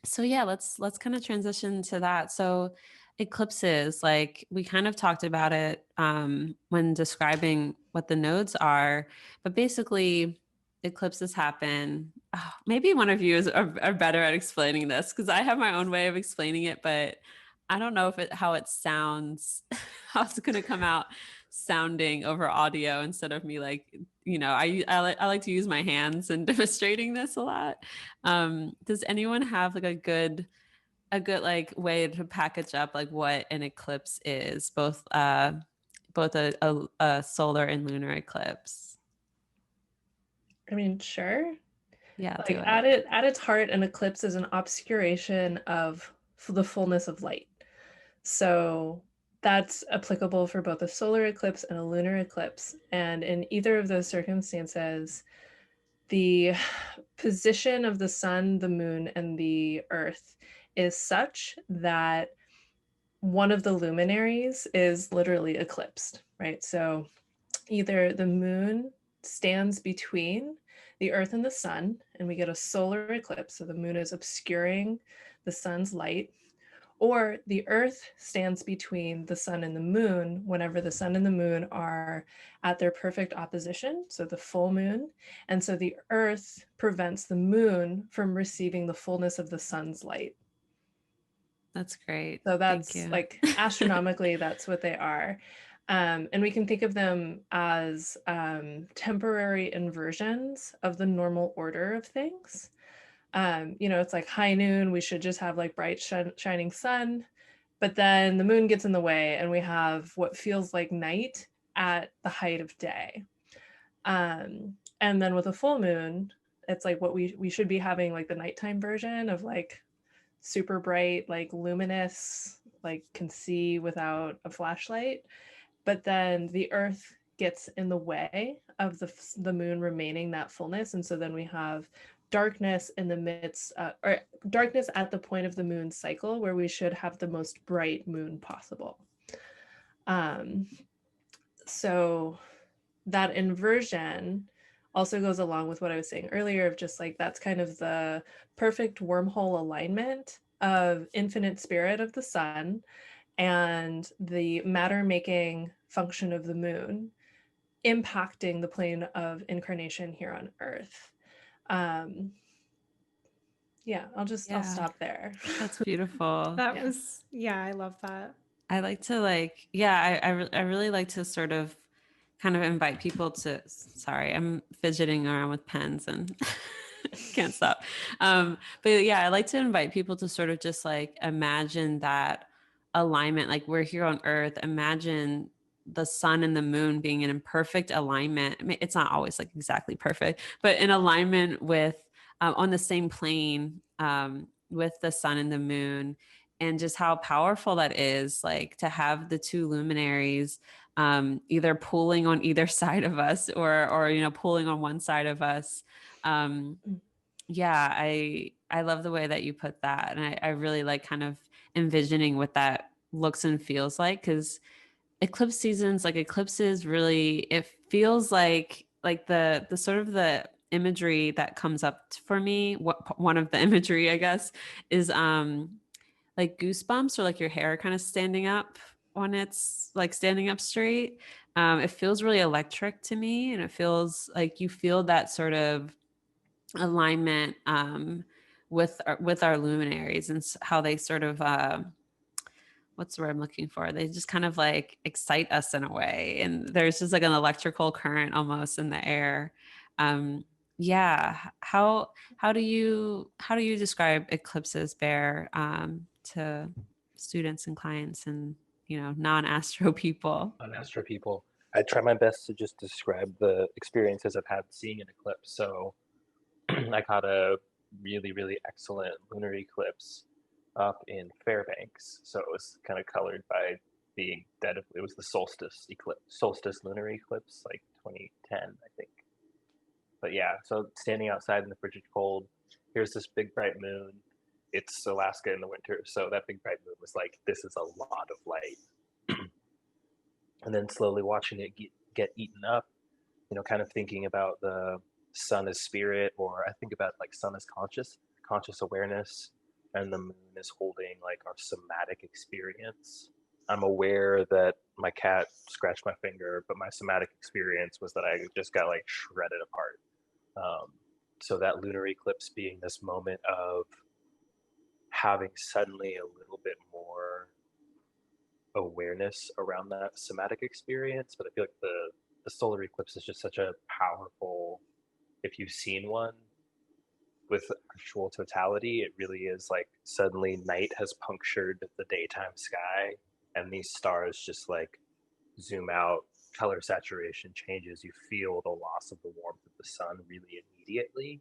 S1: So yeah, let's kind of transition to that. So eclipses, like we kind of talked about it when describing what the nodes are, but basically eclipses happen. Oh, maybe one of you are better at explaining this because I have my own way of explaining it, but I don't know if how it sounds, how it's going to come out sounding over audio instead of me like, I like to use my hands in demonstrating this a lot. Does anyone have like a good like way to package up like what an eclipse is, both a solar and lunar eclipse?
S3: I mean, sure.
S1: Yeah, do
S3: Like
S1: it.
S3: at its heart, an eclipse is an obscuration of the fullness of light. So that's applicable for both a solar eclipse and a lunar eclipse. And in either of those circumstances, the position of the sun, the moon, and the earth is such that one of the luminaries is literally eclipsed, right? So either the moon stands between the earth and the sun, and we get a solar eclipse, so the moon is obscuring the sun's light, or the earth stands between the sun and the moon whenever the sun and the moon are at their perfect opposition, so the full moon. And so the earth prevents the moon from receiving the fullness of the sun's light.
S1: That's great.
S3: So
S1: Thank
S3: that's
S1: you.
S3: like astronomically, that's what they are. And we can think of them as temporary inversions of the normal order of things. It's like high noon, we should just have like bright shining sun, but then the moon gets in the way and we have what feels like night at the height of day. And then with a full moon, it's like what we should be having like the nighttime version of like super bright, like luminous, like can see without a flashlight. But then the earth gets in the way of the moon remaining that fullness. And so then we have darkness in the midst, or darkness at the point of the moon cycle where we should have the most bright moon possible. So that inversion also goes along with what I was saying earlier of just like that's kind of the perfect wormhole alignment of infinite spirit of the sun and the matter making function of the moon impacting the plane of incarnation here on earth. I'll stop there.
S1: That's beautiful.
S2: That was, yeah, I love that.
S1: I like to I really like to sort of kind of invite people to, sorry, I'm fidgeting around with pens and can't stop. But yeah, I like to invite people to sort of just like imagine that alignment, like we're here on earth, imagine the sun and the moon being in perfect alignment. I mean, it's not always like exactly perfect, but in alignment with, on the same plane, with the sun and the moon, and just how powerful that is, like to have the two luminaries either pulling on either side of us or pulling on one side of us. Yeah, I love the way that you put that, and I really like kind of envisioning what that looks and feels like, because eclipse seasons, like eclipses, really, it feels like the sort of the imagery that comes up for me, what one of the imagery I guess is like goosebumps, or like your hair kind of standing up when it's like standing up straight. It feels really electric to me, and it feels like you feel that sort of alignment with our luminaries and how they sort of what's the word I'm looking for? They just kind of like excite us in a way, and there's just like an electrical current almost in the air. Yeah, how do you describe eclipses, Bear, to students and clients and non-astro people?
S4: On astro people, I try my best to just describe the experiences I've had seeing an eclipse. So I caught a really, really excellent lunar eclipse up in Fairbanks. So it was kind of colored by being dead. It was the solstice lunar eclipse, like 2010, I think. But yeah, so standing outside in the frigid cold, here's this big bright moon. It's Alaska in the winter, so that big bright moon was like, this is a lot of light. And then slowly watching it get eaten up, kind of thinking about the sun as spirit, or I think about like sun as conscious awareness, and the moon is holding like our somatic experience. I'm aware that my cat scratched my finger, but my somatic experience was that I just got like shredded apart. So that lunar eclipse being this moment of having suddenly a little bit more awareness around that somatic experience. But I feel like the solar eclipse is just such a powerful, if you've seen one with actual totality, it really is like suddenly night has punctured the daytime sky and these stars just like zoom out, color saturation changes, you feel the loss of the warmth of the sun really immediately.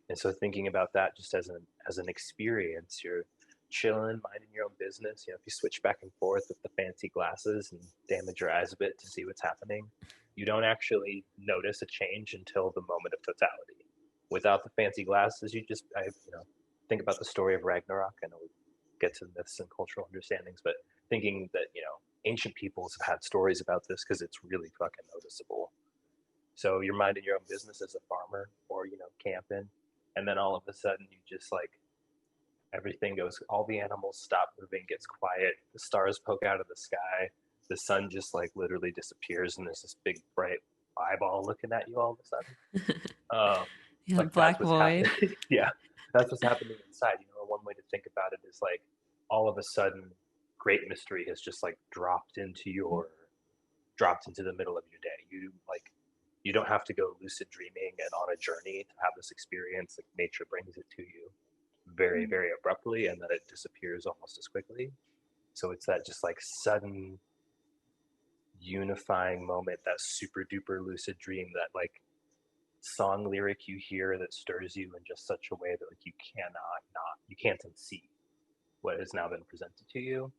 S4: And so thinking about that just as an experience, you're chilling, minding your own business. You know, if you switch back and forth with the fancy glasses and damage your eyes a bit to see what's happening, you don't actually notice a change until the moment of totality. Without the fancy glasses, think about the story of Ragnarok. I know we get to myths and cultural understandings, but thinking that, ancient peoples have had stories about this because it's really fucking noticeable. So you're minding your own business as a farmer or, camping, and then all of a sudden you just like everything goes, all the animals stop moving, gets quiet, the stars poke out of the sky, the sun just like literally disappears, and there's this big bright eyeball looking at you all of a sudden.
S1: Yeah,
S4: Like
S1: black
S4: that's what's
S1: void.
S4: happening. Yeah, that's what's happening inside. One way to think about it is like all of a sudden great mystery has just like dropped into the middle of your day. You don't have to go lucid dreaming and on a journey to have this experience. Like nature brings it to you very, very abruptly, and then it disappears almost as quickly. So it's that just like sudden unifying moment, that super duper lucid dream, that like song lyric you hear that stirs you in just such a way that like you can't unsee what has now been presented to you.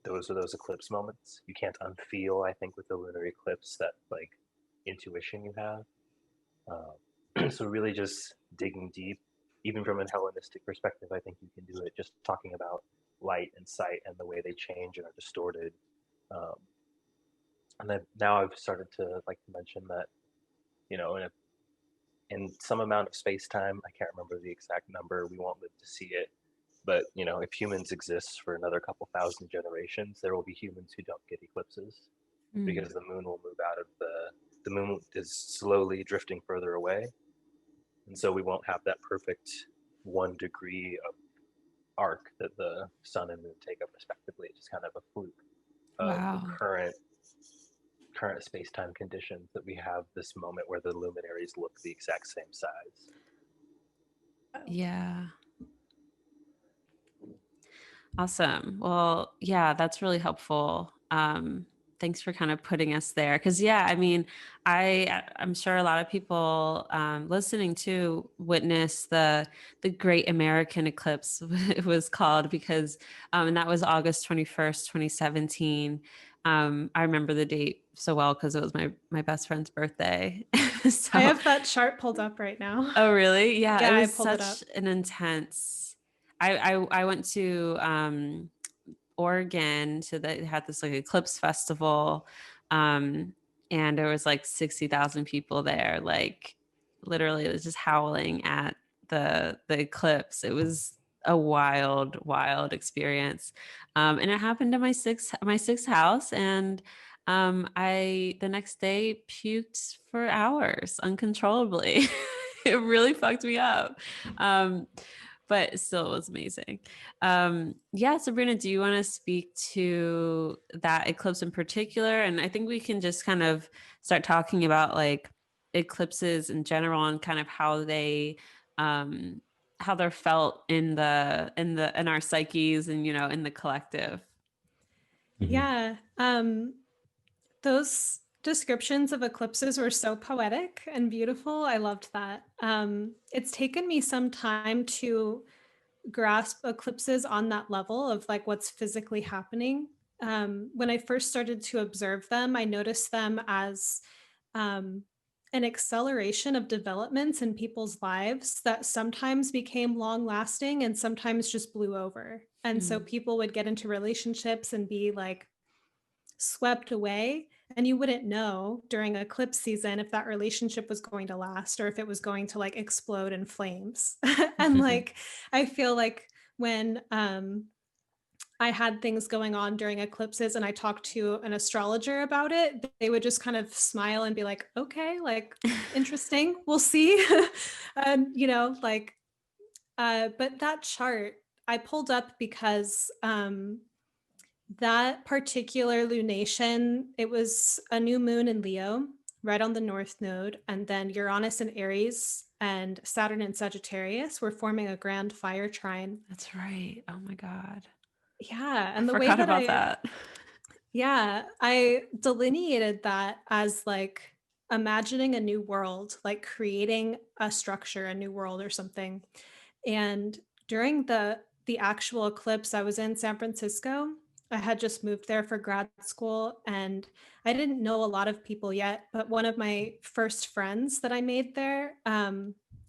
S4: Those are those eclipse moments. You can't unfeel, I think, with the lunar eclipse, that like intuition you have. So really just digging deep, even from a Hellenistic perspective, I think you can do it. Just talking about light and sight and the way they change and are distorted. Um, and then now I've started to like to mention that, in some amount of space time, I can't remember the exact number, we won't live to see it. But if humans exist for another couple thousand generations, there will be humans who don't get eclipses because the moon will move out of the moon is slowly drifting further away, and so we won't have that perfect 1 degree of arc that the sun and moon take up respectively. It's just kind of a fluke of
S1: Wow.
S4: the current space-time conditions that we have this moment where the luminaries look the exact same size.
S1: Yeah. Awesome. Well, yeah, that's really helpful. Thanks for kind of putting us there. Cause yeah, I mean, I'm sure a lot of people listening to witness the Great American Eclipse, it was called, because and that was August 21st, 2017. I remember the date so well because it was my best friend's birthday. So,
S2: I have that chart pulled up right now.
S1: oh, really? Yeah,
S2: Yeah,
S1: it
S2: I
S1: was
S2: pulled it up.
S1: such an intense. I went to Oregon, so they had this like eclipse festival, and there was like 60,000 people there. Like literally, it was just howling at the eclipse. It was a wild experience, and it happened to my sixth house, and I the next day puked for hours uncontrollably. It really fucked me up. But still it was amazing. Yeah, Sabrina, do you want to speak to that eclipse in particular? And I think we can just kind of start talking about like eclipses in general and kind of how they're felt in our psyches and in the collective.
S2: Yeah. Those descriptions of eclipses were so poetic and beautiful. I loved that. It's taken me some time to grasp eclipses on that level of like what's physically happening. When I first started to observe them, I noticed them as an acceleration of developments in people's lives that sometimes became long lasting and sometimes just blew over. And so people would get into relationships and be like swept away, and you wouldn't know during eclipse season if that relationship was going to last or if it was going to like explode in flames. And like I feel like when I had things going on during eclipses and I talked to an astrologer about it, they would just kind of smile and be like, okay, like interesting, we'll see. And, you know, like, but that chart I pulled up because that particular lunation, it was a new moon in Leo, right on the North Node, and then Uranus in Aries and Saturn in Sagittarius were forming a grand fire trine.
S1: That's right. Oh my God.
S2: Yeah,
S1: I
S2: and the way
S1: forgot
S2: that
S1: about that.
S2: I delineated that as like imagining a new world, like creating a structure, a new world or something. And during the actual eclipse, I was in San Francisco. I had just moved there for grad school and I didn't know a lot of people yet, but one of my first friends that I made there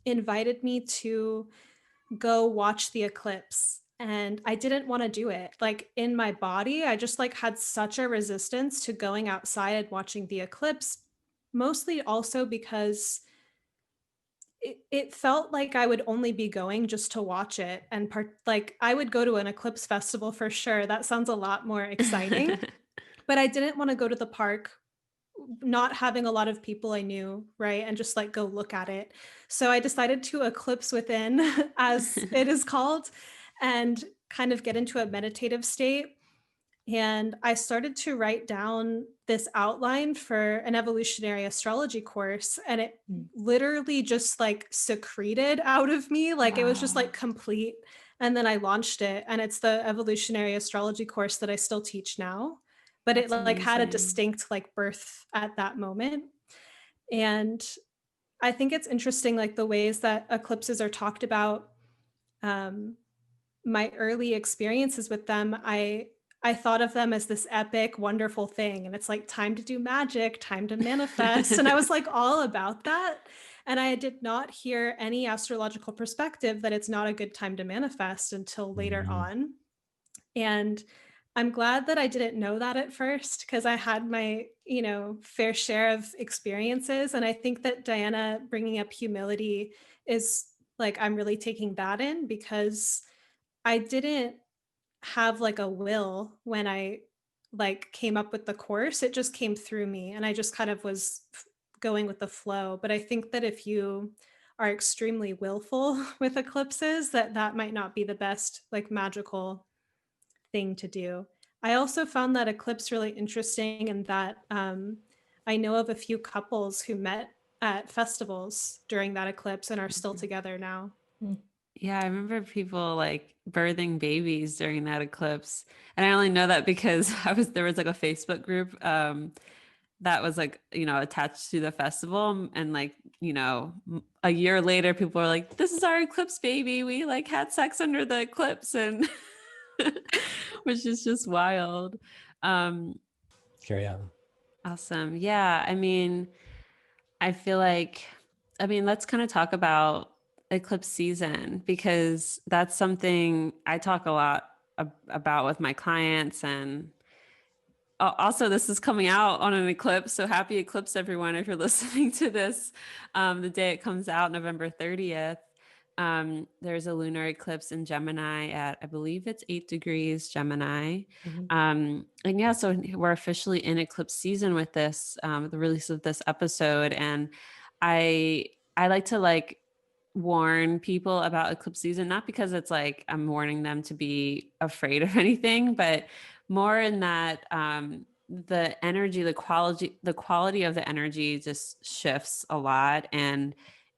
S2: invited me to go watch the eclipse, and I didn't want to do it. Like in my body, I just like had such a resistance to going outside and watching the eclipse, mostly also because it felt like I would only be going just to watch it and like I would go to an eclipse festival for sure. That sounds a lot more exciting. But I didn't want to go to the park not having a lot of people I knew, right? And just like go look at it. So I decided to eclipse within, as it is called, and kind of get into a meditative state. And I started to write down this outline for an evolutionary astrology course. And it literally just like secreted out of me. Like it was just
S1: Wow.
S2: like complete. And then I launched it. And it's the evolutionary astrology course that I still teach now. But it
S1: That's
S2: like had a
S1: amazing.
S2: distinct like birth at that moment. And I think it's interesting, like the ways that eclipses are talked about. My early experiences with them, I thought of them as this epic, wonderful thing. And it's like time to do magic, time to manifest. And I was like all about that. And I did not hear any astrological perspective that it's not a good time to manifest until later on. And I'm glad that I didn't know that at first, because I had my, you know, fair share of experiences. And I think that Diana bringing up humility is like, I'm really taking that in, because I didn't have like a will when I like came up with the course. It just came through me and I just kind of was going with the flow. But I think that if you are extremely willful with eclipses, that might not be the best like magical thing to do. I also found that eclipse really interesting in that I know of a few couples who met at festivals during that eclipse and are still together now.
S1: Yeah, I remember people like birthing babies during that eclipse. And I only know that because there was like a Facebook group that was like, you know, attached to the festival. And like, you know, a year later, people were like, this is our eclipse baby. We like had sex under the eclipse, and which is just wild.
S5: Carry on.
S1: Awesome. Yeah. I mean, I feel like, let's kind of talk about eclipse season, because that's something I talk a lot about with my clients. And also, this is coming out on an eclipse. So happy eclipse, everyone, if you're listening to this. The day it comes out, November 30th, there's a lunar eclipse in Gemini at, I believe it's 8 degrees Gemini. And yeah, so we're officially in eclipse season with this, the release of this episode. And I like to like warn people about eclipse season, not because it's like I'm warning them to be afraid of anything, but more in that the energy, the quality of the energy just shifts a lot. And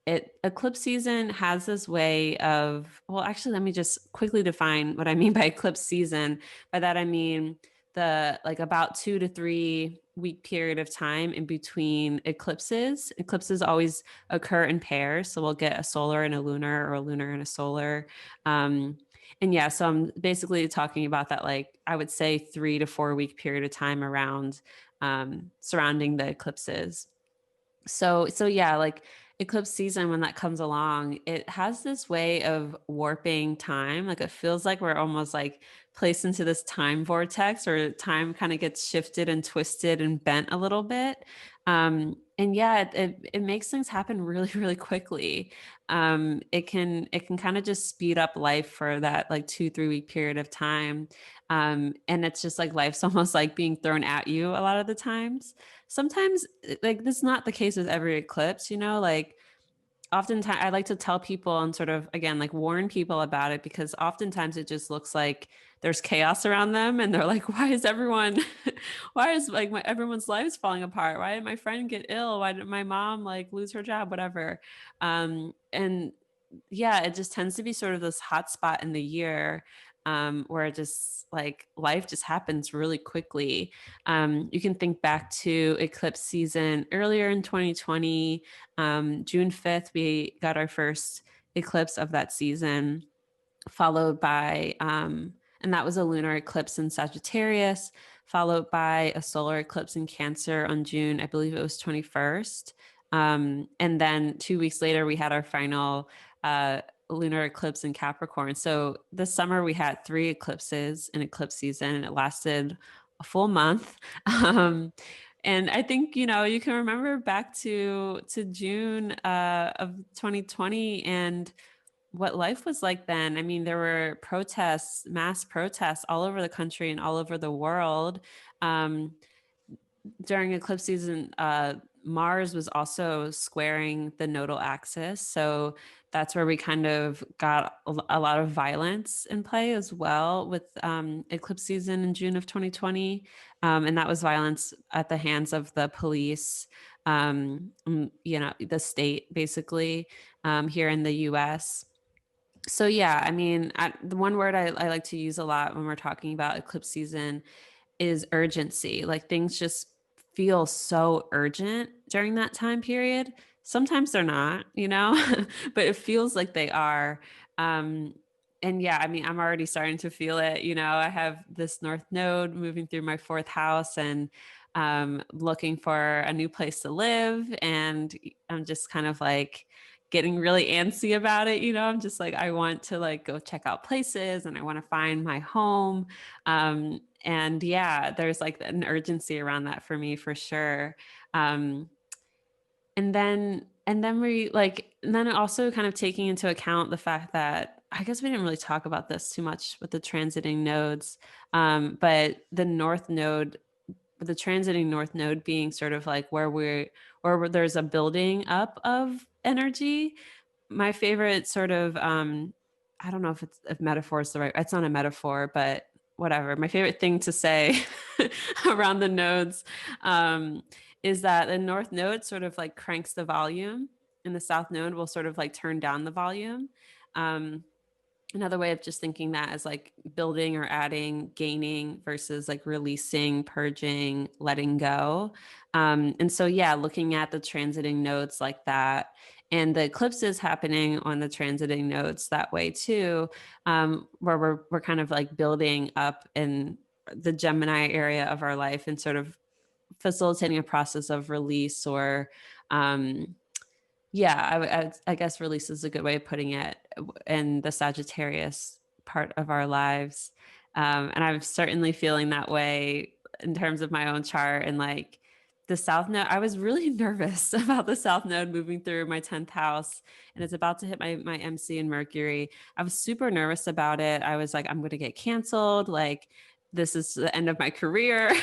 S1: eclipse season has this way of, well, actually, let me just quickly define what I mean by eclipse season. By that, I mean the like about 2 to 3 week period of time in between eclipses. Eclipses always occur in pairs. So we'll get a solar and a lunar, or a lunar and a solar. And yeah, so I'm basically talking about that, like I would say 3 to 4 week period of time around surrounding the eclipses. So yeah, like eclipse season, when that comes along, it has this way of warping time. Like it feels like we're almost like placed into this time vortex, or time kind of gets shifted and twisted and bent a little bit. yeah, it makes things happen really, really quickly. It can kind of just speed up life for that like 2-3 week period of time. And it's just like life's almost like being thrown at you a lot of the times. Sometimes like this is not the case with every eclipse, you know, like oftentimes I like to tell people and sort of again like warn people about it, because oftentimes it just looks like there's chaos around them and they're like, why is everyone why is like everyone's lives falling apart? Why did my friend get ill? Why did my mom like lose her job? Whatever. And yeah, it just tends to be sort of this hot spot in the year, where it just like life just happens really quickly. You can think back to eclipse season earlier in 2020. June 5th, we got our first eclipse of that season, followed by, and that was a lunar eclipse in Sagittarius, followed by a solar eclipse in Cancer on June, I believe it was 21st. And then 2 weeks later, we had our final lunar eclipse in Capricorn. So this summer, we had 3 eclipses in eclipse season, and it lasted a full month. And I think, you know, you can remember back to June of 2020 and what life was like then. I mean, there were protests, mass protests all over the country and all over the world. During eclipse season, Mars was also squaring the nodal axis. So that's where we kind of got a lot of violence in play as well with eclipse season in June of 2020. And that was violence at the hands of the police, you know, the state basically, here in the US. So yeah, I mean, the one word I like to use a lot when we're talking about eclipse season is urgency. Like things just feel so urgent during that time period. Sometimes they're not, you know, but it feels like they are. And yeah, I mean, I'm already starting to feel it. You know, I have this North Node moving through my 4th house and looking for a new place to live. And I'm just kind of like, getting really antsy about it. You know, I'm just like, I want to like go check out places and I want to find my home. And yeah, there's like an urgency around that for me for sure. And then we like, and then also kind of taking into account the fact that I guess we didn't really talk about this too much with the transiting nodes. But the North Node, the transiting North Node being sort of like where there's a building up of energy. My favorite sort of I don't know if metaphor is the right, it's not a metaphor, but whatever. My favorite thing to say around the nodes is that the North Node sort of like cranks the volume and the South Node will sort of like turn down the volume. Another way of just thinking that is like building or adding, gaining versus like releasing, purging, letting go. And so, yeah, looking at the transiting nodes like that, and the eclipses happening on the transiting nodes that way too, where we're kind of like building up in the Gemini area of our life and sort of facilitating a process of release or yeah, I guess release is a good way of putting it in the Sagittarius part of our lives. And I'm certainly feeling that way in terms of my own chart and like the South Node. I was really nervous about the South Node moving through my 10th house and it's about to hit my MC in Mercury. I was super nervous about it. I was like, I'm going to get canceled. Like, this is the end of my career.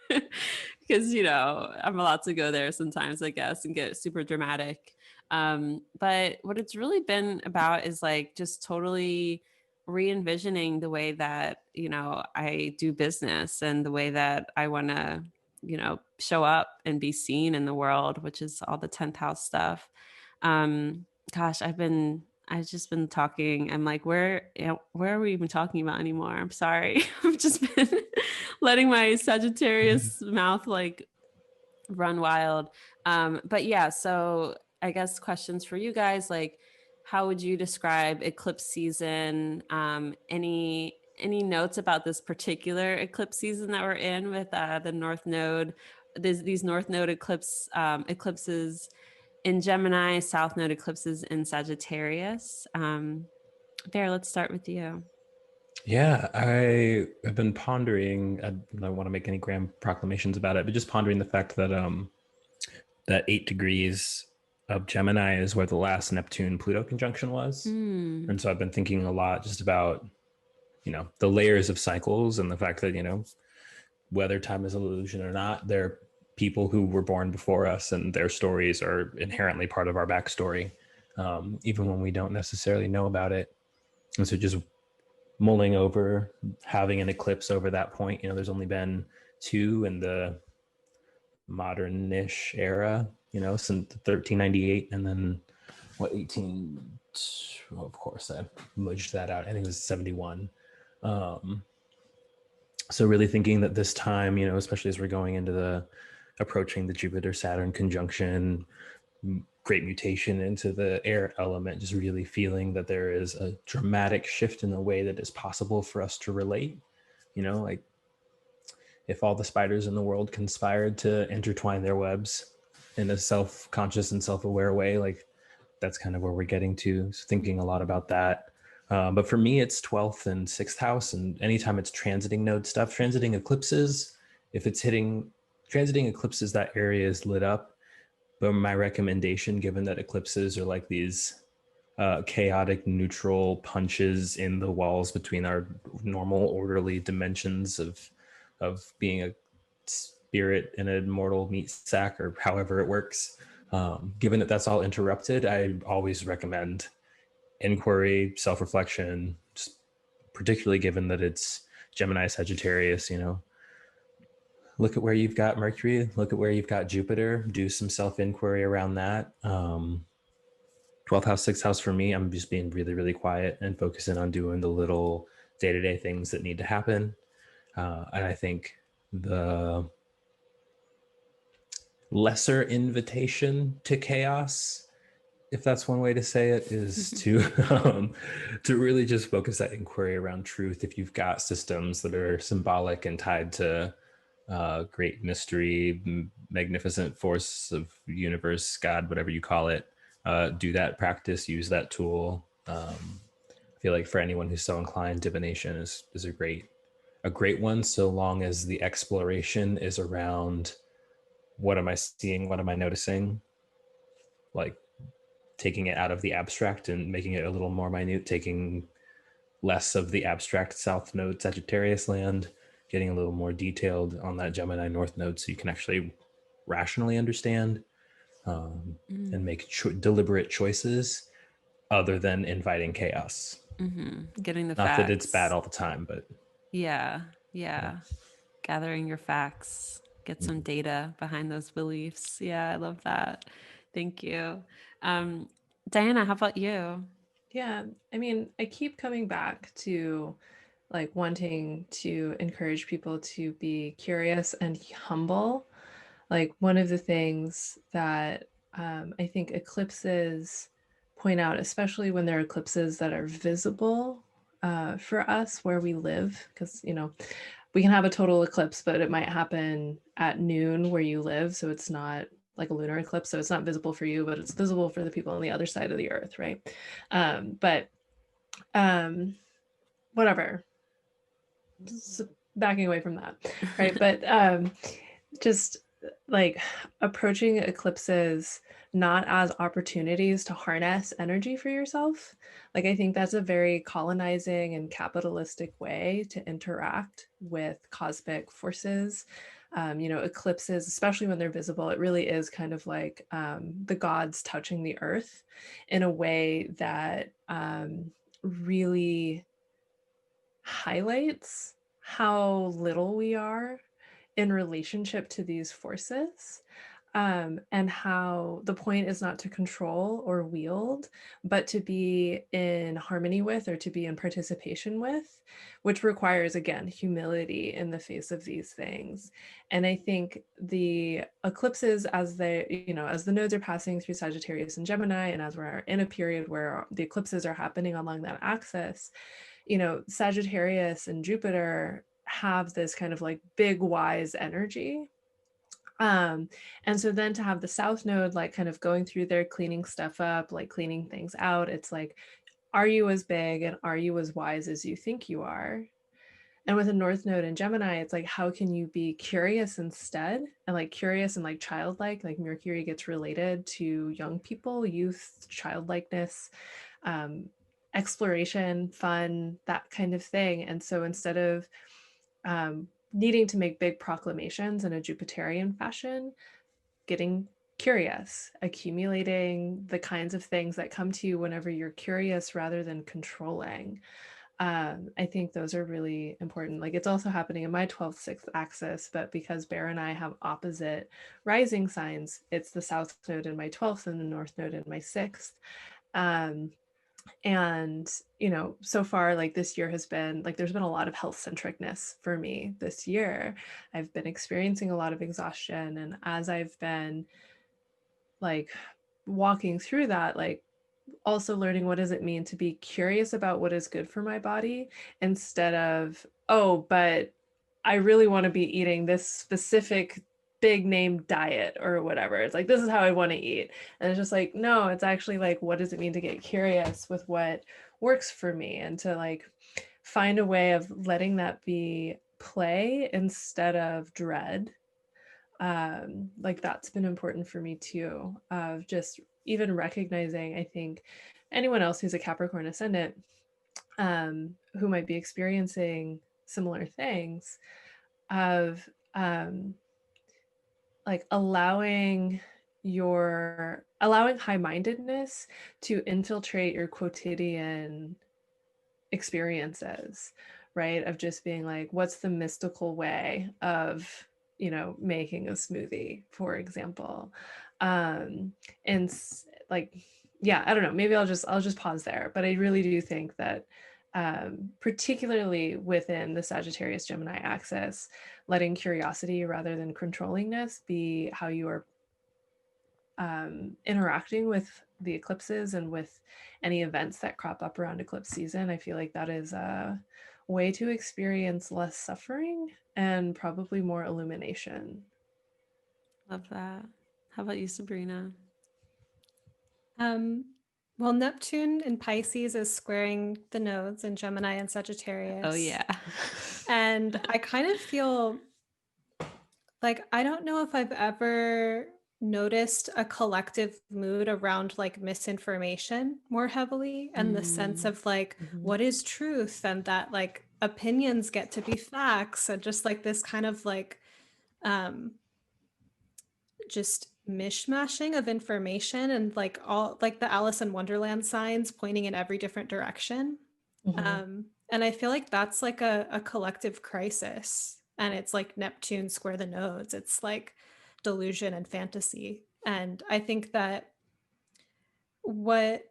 S1: Because, you know, I'm allowed to go there sometimes, I guess, and get super dramatic. But what it's really been about is like just totally re-envisioning the way that, you know, I do business and the way that I want to, you know, show up and be seen in the world, which is all the 10th house stuff. Gosh, I've just been talking. I'm like, where are we even talking about anymore? I'm sorry. I've just been letting my Sagittarius mouth like run wild. But yeah, so I guess questions for you guys, like how would you describe eclipse season? Any notes about this particular eclipse season that we're in with the North Node? These North Node eclipses in Gemini, South Node eclipses in Sagittarius. Bear, let's start with you.
S5: Yeah, I have been pondering. I don't want to make any grand proclamations about it, but just pondering the fact that that 8 degrees of Gemini is where the last Neptune Pluto conjunction was. And so I've been thinking a lot just about, the layers of cycles and the fact that, whether time is an illusion or not, there are people who were born before us and their stories are inherently part of our backstory, even when we don't necessarily know about it. And so just mulling over having an eclipse over that point, there's only been 2 in the modern-ish era, since 1398, and then 18, well, of course I merged that out, I think it was 71. So really thinking that this time, especially as we're going into approaching the Jupiter Saturn conjunction, great mutation into the air element, just really feeling that there is a dramatic shift in the way that is possible for us to relate. Like if all the spiders in the world conspired to intertwine their webs in a self-conscious and self-aware way, like that's kind of where we're getting to. So thinking a lot about that. But for me, it's 12th and 6th house. And anytime it's transiting node stuff, transiting eclipses, if it's transiting eclipses, that area is lit up. But my recommendation, given that eclipses are like these chaotic neutral punches in the walls between our normal orderly dimensions of being a spirit in a mortal meat sack, or however it works, given that that's all interrupted, I always recommend inquiry, self-reflection, particularly given that it's Gemini Sagittarius. Look at where you've got Mercury, look at where you've got Jupiter, do some self-inquiry around that. 12th house, 6th house for me, I'm just being really, really quiet and focusing on doing the little day-to-day things that need to happen. And I think the lesser invitation to chaos, if that's one way to say it, is to really just focus that inquiry around truth. If you've got systems that are symbolic and tied to great mystery, magnificent force of universe, God, whatever you call it, do that practice, use that tool. I feel like for anyone who's so inclined, divination is a great one, so long as the exploration is around what am I seeing, what am I noticing, like taking it out of the abstract and making it a little more minute, taking less of the abstract South Node Sagittarius land, getting a little more detailed on that Gemini North Node so you can actually rationally understand and make deliberate choices other than inviting chaos.
S1: Getting the
S5: Not
S1: facts.
S5: that it's bad all the time, but
S1: yeah. Gathering your facts, get some data behind those beliefs. Yeah, I love that. Thank you. Diana, how about you?
S3: Yeah, I mean, I keep coming back to like wanting to encourage people to be curious and humble. Like one of the things that I think eclipses point out, especially when there are eclipses that are visible for us where we live, because, we can have a total eclipse, but it might happen at noon where you live. So it's not like a lunar eclipse. So it's not visible for you, but it's visible for the people on the other side of the earth, right? Whatever. Just backing away from that, right? But just like approaching eclipses not as opportunities to harness energy for yourself. Like I think that's a very colonizing and capitalistic way to interact with cosmic forces. Eclipses, especially when they're visible, it really is kind of like the gods touching the earth in a way that really highlights how little we are in relationship to these forces, and how the point is not to control or wield, but to be in harmony with, or to be in participation with, which requires, again, humility in the face of these things. And I think the eclipses, as as the nodes are passing through Sagittarius and Gemini, and as we're in a period where the eclipses are happening along that axis, Sagittarius and Jupiter have this kind of like big wise energy. And so then to have the South Node like kind of going through there, cleaning stuff up, like cleaning things out, it's like, are you as big and are you as wise as you think you are? And with a North Node in Gemini, it's like, how can you be curious instead? And like curious and like childlike, like Mercury gets related to young people, youth, childlikeness, exploration, fun, that kind of thing. And so instead of needing to make big proclamations in a Jupiterian fashion, getting curious, accumulating the kinds of things that come to you whenever you're curious rather than controlling. I think those are really important. Like it's also happening in my 12th, 6th axis, but because Bear and I have opposite rising signs, it's the South Node in my 12th and the North Node in my 6th. And, you know, so far, like this year has been like, there's been a lot of health centricness for me this year. I've been experiencing a lot of exhaustion. And as I've been like walking through that, like also learning what does it mean to be curious about what is good for my body instead of, oh, but I really want to be eating this specific big name diet or whatever. It's like, this is how I want to eat. And it's just like, no, it's actually like, what does it mean to get curious with what works for me and to like find a way of letting that be play instead of dread. Like that's been important for me too, of just even recognizing, I think anyone else who's a Capricorn ascendant, who might be experiencing similar things, of like allowing high-mindedness to infiltrate your quotidian experiences, right? Of just being like, what's the mystical way of, you know, making a smoothie, for example. And like, yeah, I don't know, maybe I'll just pause there, but I really do think that particularly within the Sagittarius Gemini axis, letting curiosity rather than controllingness be how you are interacting with the eclipses and with any events that crop up around eclipse season. I feel like that is a way to experience less suffering and probably more illumination.
S1: Love that. How about you, Sabrina?
S2: Well, Neptune in Pisces is squaring the nodes in Gemini and Sagittarius.
S1: Oh yeah.
S2: And I kind of feel like I don't know if I've ever noticed a collective mood around like misinformation more heavily, and the sense of like what is truth, and that like opinions get to be facts, and just like this kind of like just mishmashing of information, and like all like the Alice in Wonderland signs pointing in every different direction. And I feel like that's like a collective crisis, and it's like Neptune square the nodes. It's like delusion and fantasy. And I think that what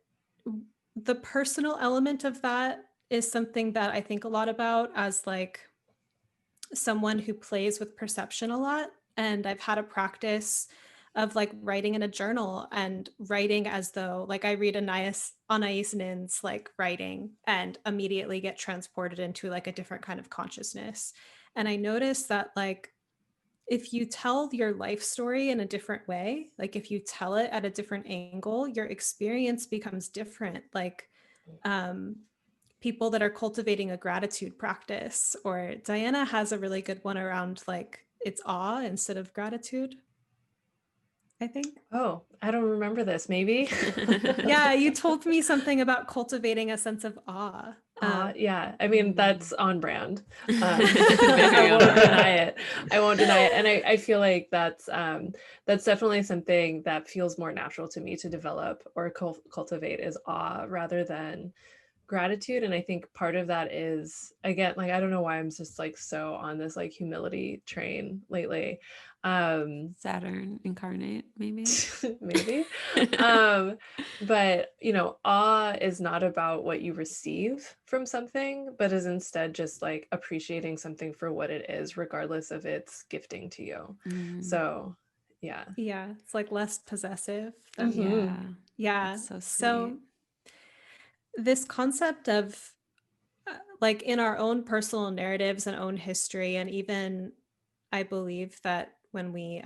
S2: the personal element of that is something that I think a lot about as like someone who plays with perception a lot. And I've had a practice of like writing in a journal and writing as though like I read Anais Nin's like writing and immediately get transported into like a different kind of consciousness. And I noticed that like if you tell your life story in a different way, like if you tell it at a different angle, your experience becomes different. Like people that are cultivating a gratitude practice, or Diana has a really good one around like it's awe instead of gratitude, I think.
S3: Oh, I don't remember this. Maybe.
S2: Yeah, you told me something about cultivating a sense of awe.
S3: Yeah, I mean, that's on brand.
S1: Very
S3: I
S1: on
S3: won't
S1: brand.
S3: deny it. I won't deny it. And I feel like that's definitely something that feels more natural to me to develop or cultivate is awe rather than gratitude. And I think part of that is, again, like I don't know why I'm just like so on this like humility train lately.
S1: Saturn incarnate, maybe.
S3: Maybe. But you know, awe is not about what you receive from something, but is instead just like appreciating something for what it is, regardless of its gifting to you. So yeah,
S2: it's like less possessive
S1: Yeah.
S2: yeah
S1: That's so
S2: so
S1: sweet.
S2: this concept of like in our own personal narratives and own history, and even I believe that when we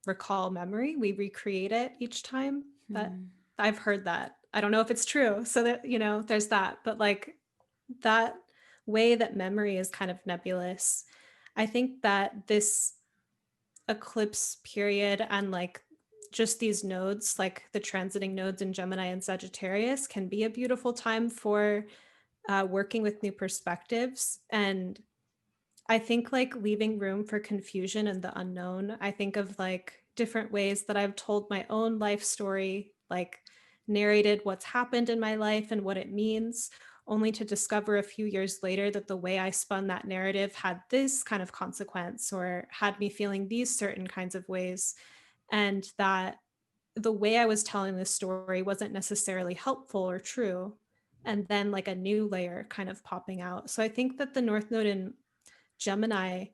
S2: recall memory, we recreate it each time. That I've heard that. I don't know if it's true. So that, you know, there's that. But like that way that memory is kind of nebulous, I think that this eclipse period and like just these nodes, like the transiting nodes in Gemini and Sagittarius, can be a beautiful time for working with new perspectives. And I think like leaving room for confusion and the unknown. I think of like different ways that I've told my own life story, like narrated what's happened in my life and what it means, only to discover a few years later that the way I spun that narrative had this kind of consequence or had me feeling these certain kinds of ways. And that the way I was telling this story wasn't necessarily helpful or true. And then like a new layer kind of popping out. So I think that the North Node in Gemini,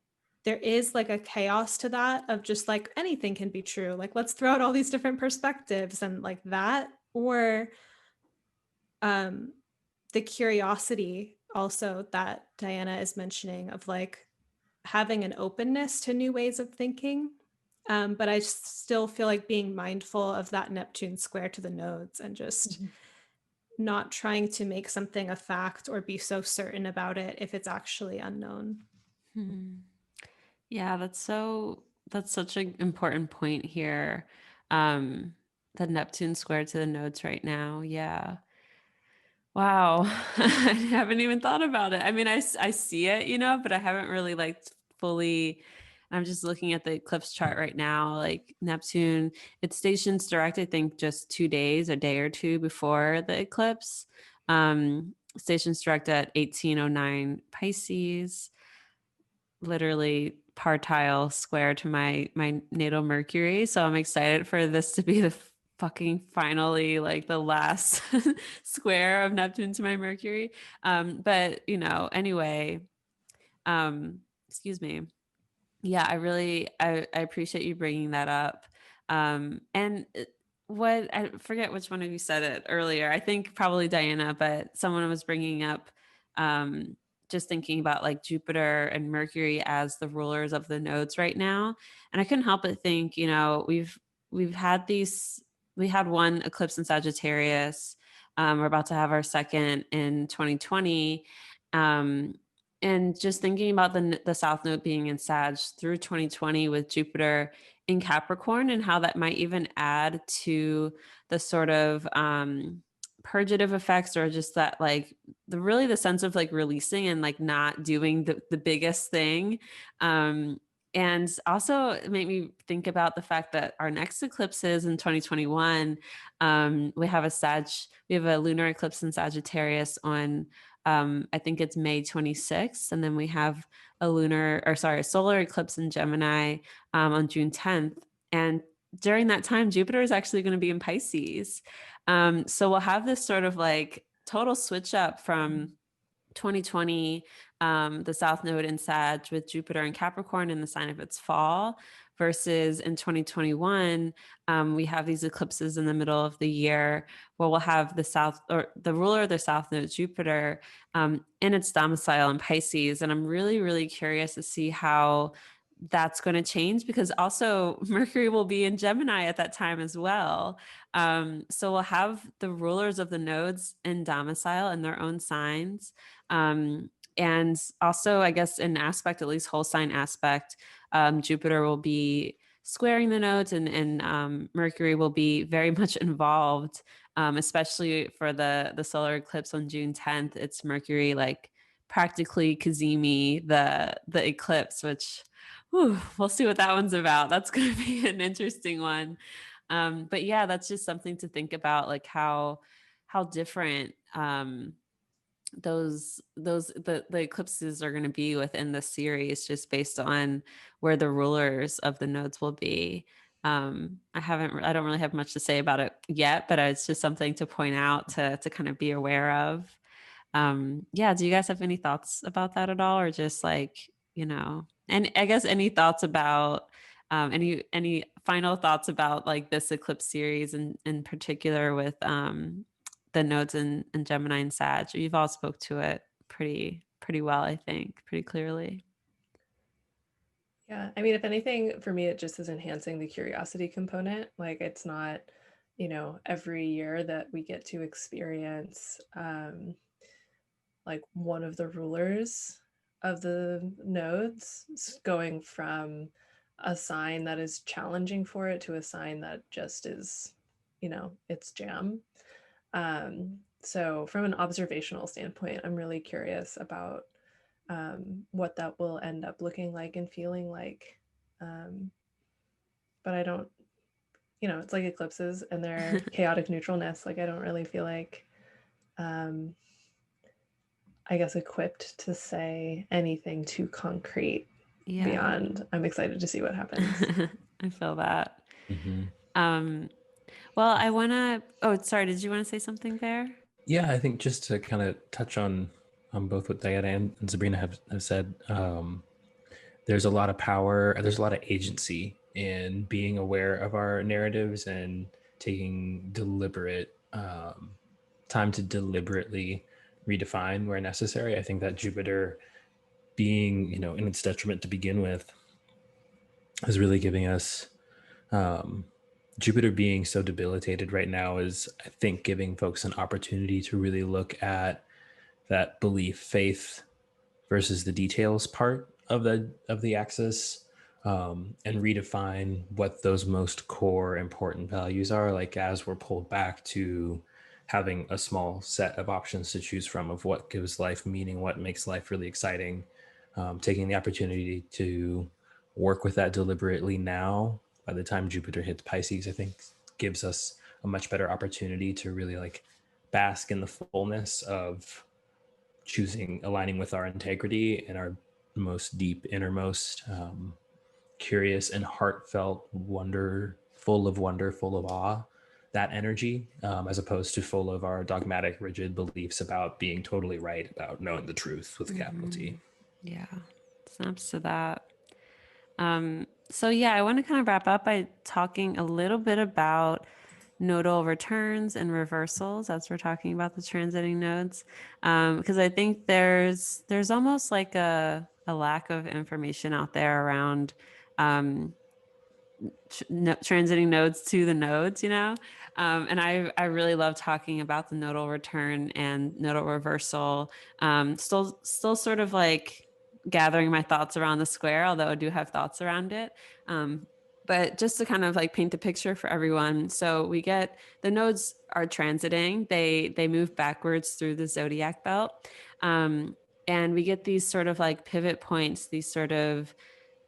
S2: there is like a chaos to that of just like anything can be true. Like let's throw out all these different perspectives and like that. Or the curiosity also that Diana is mentioning of like having an openness to new ways of thinking. But I still feel like being mindful of that Neptune square to the nodes and just not trying to make something a fact or be so certain about it if it's actually unknown.
S1: Yeah, that's such an important point here. The Neptune square to the nodes right now. Yeah. Wow. I haven't even thought about it. I mean, I see it, you know, but I haven't really like fully. I'm just looking at the eclipse chart right now. Like Neptune, it stations direct, I think, just 2 days, a day or two before the eclipse. Stations direct at 1809 Pisces, literally partile square to my natal Mercury. So I'm excited for this to be the fucking finally like the last square of Neptune to my Mercury. But you know, anyway, excuse me. Yeah, I appreciate you bringing that up. And what, I forget which one of you said it earlier. I think probably Diana, but someone was bringing up just thinking about like Jupiter and Mercury as the rulers of the nodes right now. And I couldn't help but think, you know, we had one eclipse in Sagittarius. We're about to have our second in 2020. And just thinking about the South Node being in Sag through 2020 with Jupiter in Capricorn, and how that might even add to the sort of purgative effects, or just that like the sense of like releasing and like not doing the biggest thing. And also it made me think about the fact that our next eclipses in 2021, we have a lunar eclipse in Sagittarius on I think it's May 26th. And then we have a solar eclipse in Gemini on June 10th. And during that time, Jupiter is actually going to be in Pisces. So we'll have this sort of like total switch up from 2020, the South Node in Sag with Jupiter and Capricorn in the sign of its fall, versus in 2021, we have these eclipses in the middle of the year where we'll have the ruler of the South Node, Jupiter, in its domicile in Pisces. And I'm really, really curious to see how that's going to change, because also Mercury will be in Gemini at that time as well. So we'll have the rulers of the nodes in domicile in their own signs. And also, I guess, in aspect, at least whole sign aspect, Jupiter will be squaring the nodes, and Mercury will be very much involved, especially for the solar eclipse on June 10th. It's Mercury like practically Kazemi the eclipse, which we'll see what that one's about. That's going to be an interesting one. But yeah, that's just something to think about, like how different the eclipses are going to be within the series, just based on where the rulers of the nodes will be. I don't really have much to say about it yet, but it's just something to point out, to kind of be aware of. Yeah, do you guys have any thoughts about that at all, or just like, you know, and I guess any thoughts about any final thoughts about like this eclipse series, and in particular with the nodes in Gemini and Sag? You've all spoke to it pretty well, I think, pretty clearly.
S3: Yeah, I mean, if anything, for me, it just is enhancing the curiosity component. Like, it's not, you know, every year that we get to experience like one of the rulers of the nodes going from a sign that is challenging for it to a sign that just is, it's jam. So from an observational standpoint, I'm really curious about what that will end up looking like and feeling like. But I don't, it's like eclipses and their chaotic neutralness. Like I don't really feel like, I guess, equipped to say anything too concrete beyond I'm excited to see what happens.
S1: I feel that.
S5: Mm-hmm.
S1: Well, I want to, oh, sorry. Did you want to say something, Bear?
S5: Yeah, I think just to kind of touch on both what Diana and Sabrina have said, there's a lot of power, there's a lot of agency in being aware of our narratives and taking deliberate time to deliberately redefine where necessary. I think that Jupiter being, in its detriment to begin with, is really giving us Jupiter being so debilitated right now is, I think, giving folks an opportunity to really look at that belief, faith versus the details part of the axis, and redefine what those most core important values are. Like as we're pulled back to having a small set of options to choose from of what gives life meaning, what makes life really exciting, taking the opportunity to work with that deliberately now. By the time Jupiter hits Pisces, I think gives us a much better opportunity to really like bask in the fullness of choosing, aligning with our integrity and our most deep, innermost, curious and heartfelt wonder, full of awe, that energy, as opposed to full of our dogmatic, rigid beliefs about being totally right, about knowing the truth with a capital T.
S1: Yeah, snaps to that. So yeah, I want to kind of wrap up by talking a little bit about nodal returns and reversals as we're talking about the transiting nodes, because I think there's almost like a lack of information out there around transiting nodes to the nodes, and I really love talking about the nodal return and nodal reversal. Still sort of like gathering my thoughts around the square, although I do have thoughts around it. But just to kind of like paint the picture for everyone. So we get the nodes are transiting, they move backwards through the zodiac belt. And we get these sort of like pivot points, these sort of,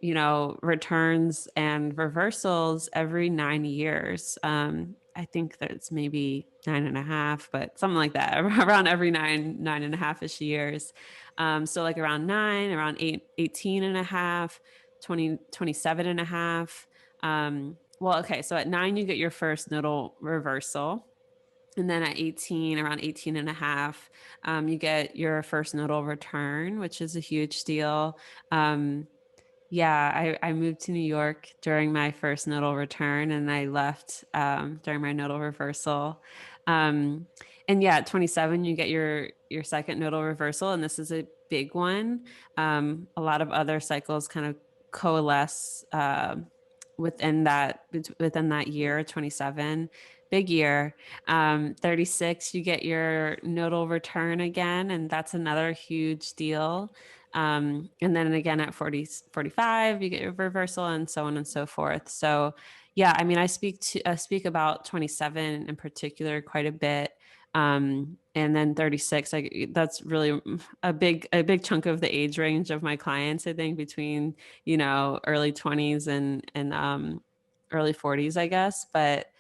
S1: returns and reversals every 9 years. I think that's maybe 9.5, but something like that, around every 9.5-ish years. So like around 9, around 18 and a half, 20, 27 and a half. Well, okay. So at 9, you get your first nodal reversal. And then at 18, around 18 and a half, you get your first nodal return, which is a huge deal. Yeah, I moved to New York during my first nodal return, and I left during my nodal reversal. And yeah, at 27, you get your second nodal reversal, and this is a big one. A lot of other cycles kind of coalesce within that year, 27. Big year. 36, you get your nodal return again, and that's another huge deal. And then again at 45, you get your reversal, and so on and so forth. So yeah, I mean, I speak about 27 in particular quite a bit. And then 36, that's really a big chunk of the age range of my clients, I think, between, early 20s and early 40s, I guess. But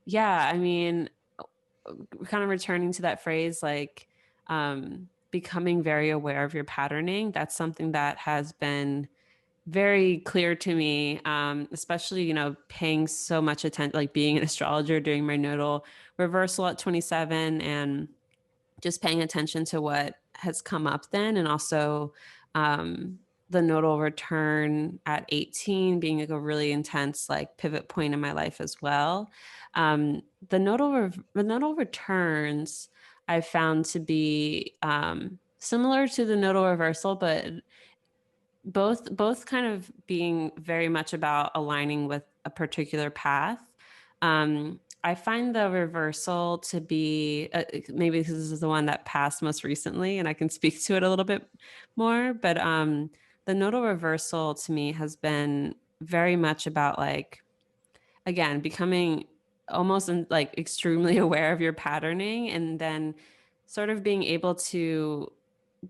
S1: yeah, I mean, kind of returning to that phrase, like becoming very aware of your patterning. That's something that has been very clear to me, especially, paying so much attention, like being an astrologer, doing my nodal reversal at 27 and just paying attention to what has come up then. And also the nodal return at 18 being like a really intense like pivot point in my life as well. The nodal returns I found to be similar to the nodal reversal, but both kind of being very much about aligning with a particular path. I find the reversal to be maybe because this is the one that passed most recently, and I can speak to it a little bit more. But the nodal reversal to me has been very much about like, again, becoming almost like extremely aware of your patterning, and then sort of being able to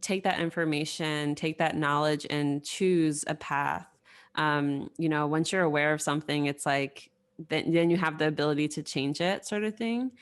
S1: take that information, take that knowledge, and choose a path. You know, once you're aware of something, it's like then you have the ability to change it, sort of thing.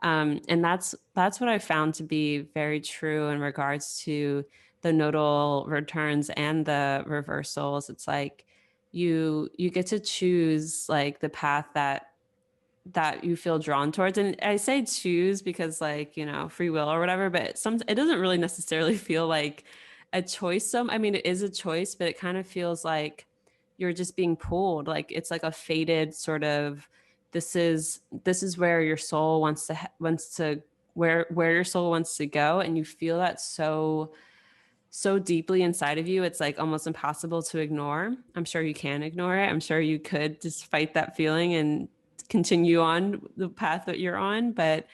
S1: And that's what I found to be very true in regards to the nodal returns and the reversals. It's like you get to choose like the path that you feel drawn towards. And I say choose because, like, you know, free will or whatever, but it doesn't really necessarily feel like a choice. I mean, it is a choice, but it kind of feels like you're just being pulled. Like it's like a fated sort of, this is where your soul wants to where your soul wants to go. And you feel that so deeply inside of you, it's like almost impossible to ignore. I'm sure you can ignore it. I'm sure you could just fight that feeling and continue on the path that you're on. But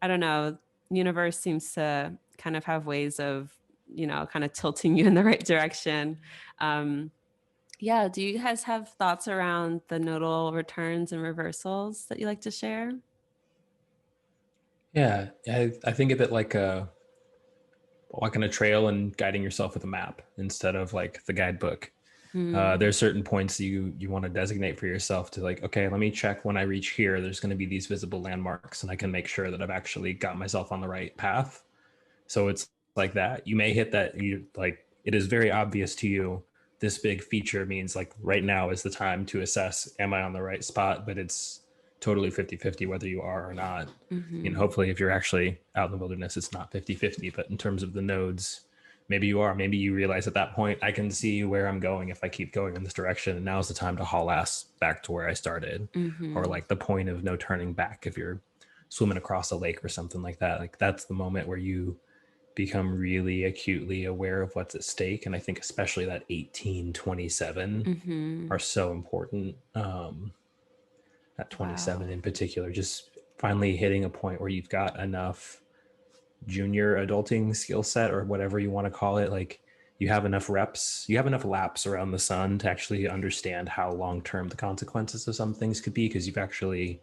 S1: I don't know, universe seems to kind of have ways of, you know, kind of tilting you in the right direction. Yeah. Do you guys have thoughts around the nodal returns and reversals that you like to share?
S5: Yeah, I think of it like walking a trail and guiding yourself with a map instead of like the guidebook. There's certain points you want to designate for yourself to like, okay, let me check when I reach here. There's going to be these visible landmarks, and I can make sure that I've actually got myself on the right path. So it's like that. You may hit that. You like it is very obvious to you. This big feature means like right now is the time to assess, am I on the right spot? But it's totally 50-50 whether you are or not. You know, hopefully if you're actually out in the wilderness, it's not 50-50. But in terms of the nodes, maybe you are. Maybe you realize at that point, I can see where I'm going if I keep going in this direction. And now's the time to haul ass back to where I started. Or like the point of no turning back if you're swimming across a lake or something like that. Like that's the moment where you become really acutely aware of what's at stake. And I think especially that 1827 are so important. That 27 in particular, just finally hitting a point where you've got enough junior adulting skill set or whatever you want to call it. Like you have enough reps, you have enough laps around the sun to actually understand how long-term the consequences of some things could be, because you've actually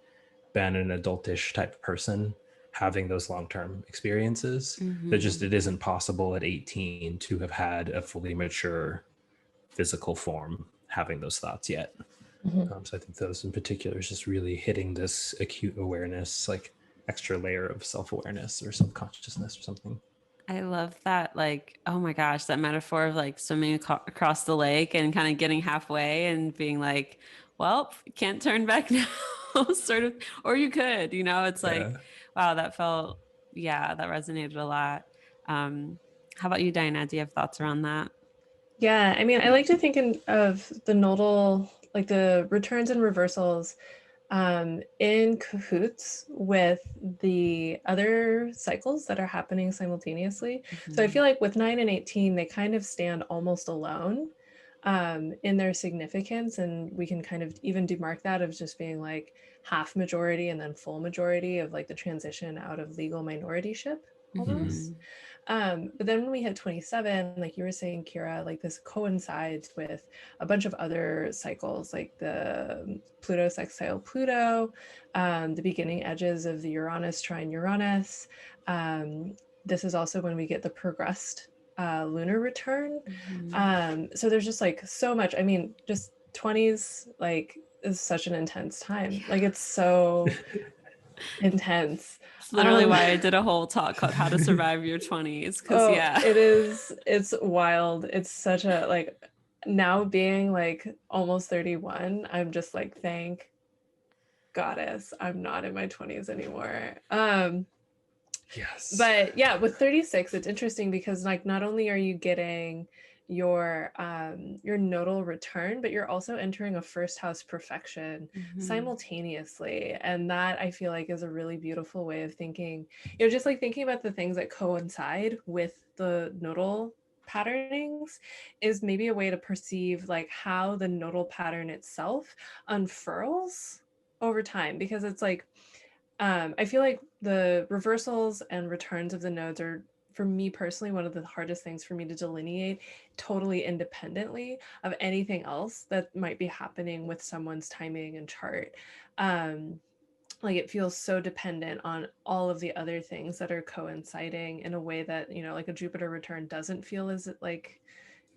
S5: been an adultish type of person having those long-term experiences. That just, it isn't possible at 18 to have had a fully mature physical form having those thoughts yet. So I think those in particular is just really hitting this acute awareness, like extra layer of self-awareness or self-consciousness or something.
S1: I love that. Like, oh my gosh, that metaphor of like swimming across the lake and kind of getting halfway and being like, well, can't turn back now, sort of, or you could, you know, it's like, wow, that felt, yeah, that resonated a lot. How about you, Diana? Do you have thoughts around that?
S3: Yeah, I mean, I like to think of the nodal, like the returns and reversals, in cahoots with the other cycles that are happening simultaneously. So I feel like with 9 and 18, they kind of stand almost alone in their significance. And we can kind of even demark that of just being like half majority and then full majority of like the transition out of legal minorityship almost. But then when we hit 27, like you were saying, Kirah, like this coincides with a bunch of other cycles, like the Pluto sextile Pluto, the beginning edges of the Uranus trine Uranus. This is also when we get the progressed lunar return. So there's just like so much. I mean, just 20s like is such an intense time. Like it's so intense.
S1: It's literally why I did a whole talk called How to Survive Your 20s. Cause yeah.
S3: It's wild. It's such a like, now being like almost 31, I'm just like, thank goddess I'm not in my 20s anymore.
S5: Yes.
S3: But yeah, with 36, it's interesting because like not only are you getting your nodal return, but you're also entering a first house perfection simultaneously. And that I feel like is a really beautiful way of thinking, you know, just like thinking about the things that coincide with the nodal patternings is maybe a way to perceive like how the nodal pattern itself unfurls over time, because it's like I feel like the reversals and returns of the nodes are, for me personally, one of the hardest things for me to delineate totally independently of anything else that might be happening with someone's timing and chart. Like it feels so dependent on all of the other things that are coinciding in a way that, you know, like a Jupiter return doesn't feel as like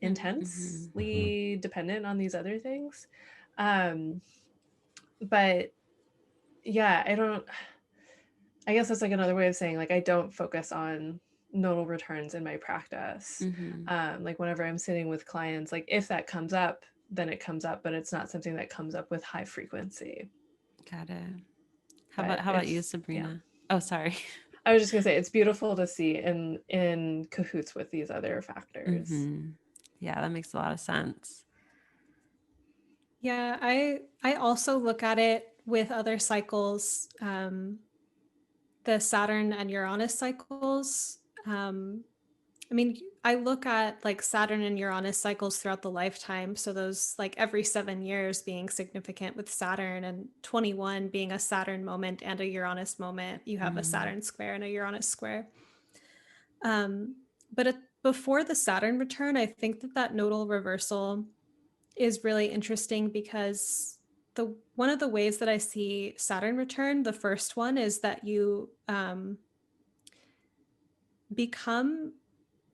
S3: intensely dependent on these other things. But yeah, I guess that's like another way of saying like I don't focus on nodal returns in my practice. Like whenever I'm sitting with clients, like if that comes up, then it comes up, but it's not something that comes up with high frequency.
S1: Got it.
S3: But
S1: How about you,
S3: it's,
S1: Sabrina?
S3: yeah.
S1: Oh, sorry.
S3: I was just gonna say it's beautiful to see in cahoots with these other factors.
S1: Yeah, that makes a lot of sense.
S2: Yeah, I also look at it with other cycles, the Saturn and Uranus cycles. I mean, I look at like Saturn and Uranus cycles throughout the lifetime. So those like every 7 years being significant with Saturn, and 21 being a Saturn moment and a Uranus moment. You have a Saturn square and a Uranus square. But before the Saturn return, I think that nodal reversal is really interesting because one of the ways that I see Saturn return, the first one is that you become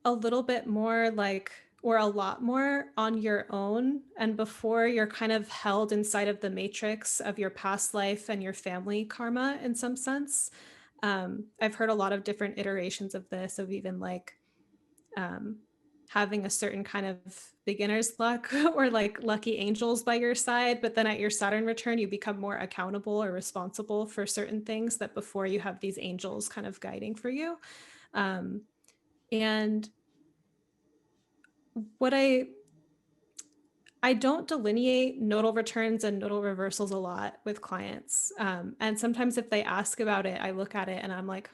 S2: a little bit more like, or a lot more on your own. And before, you're kind of held inside of the matrix of your past life and your family karma in some sense. I've heard a lot of different iterations of this, of even like having a certain kind of beginner's luck or like lucky angels by your side. But then at your Saturn return, you become more accountable or responsible for certain things that before you have these angels kind of guiding for you. And what I don't delineate nodal returns and nodal reversals a lot with clients. And sometimes if they ask about it, I look at it and I'm like,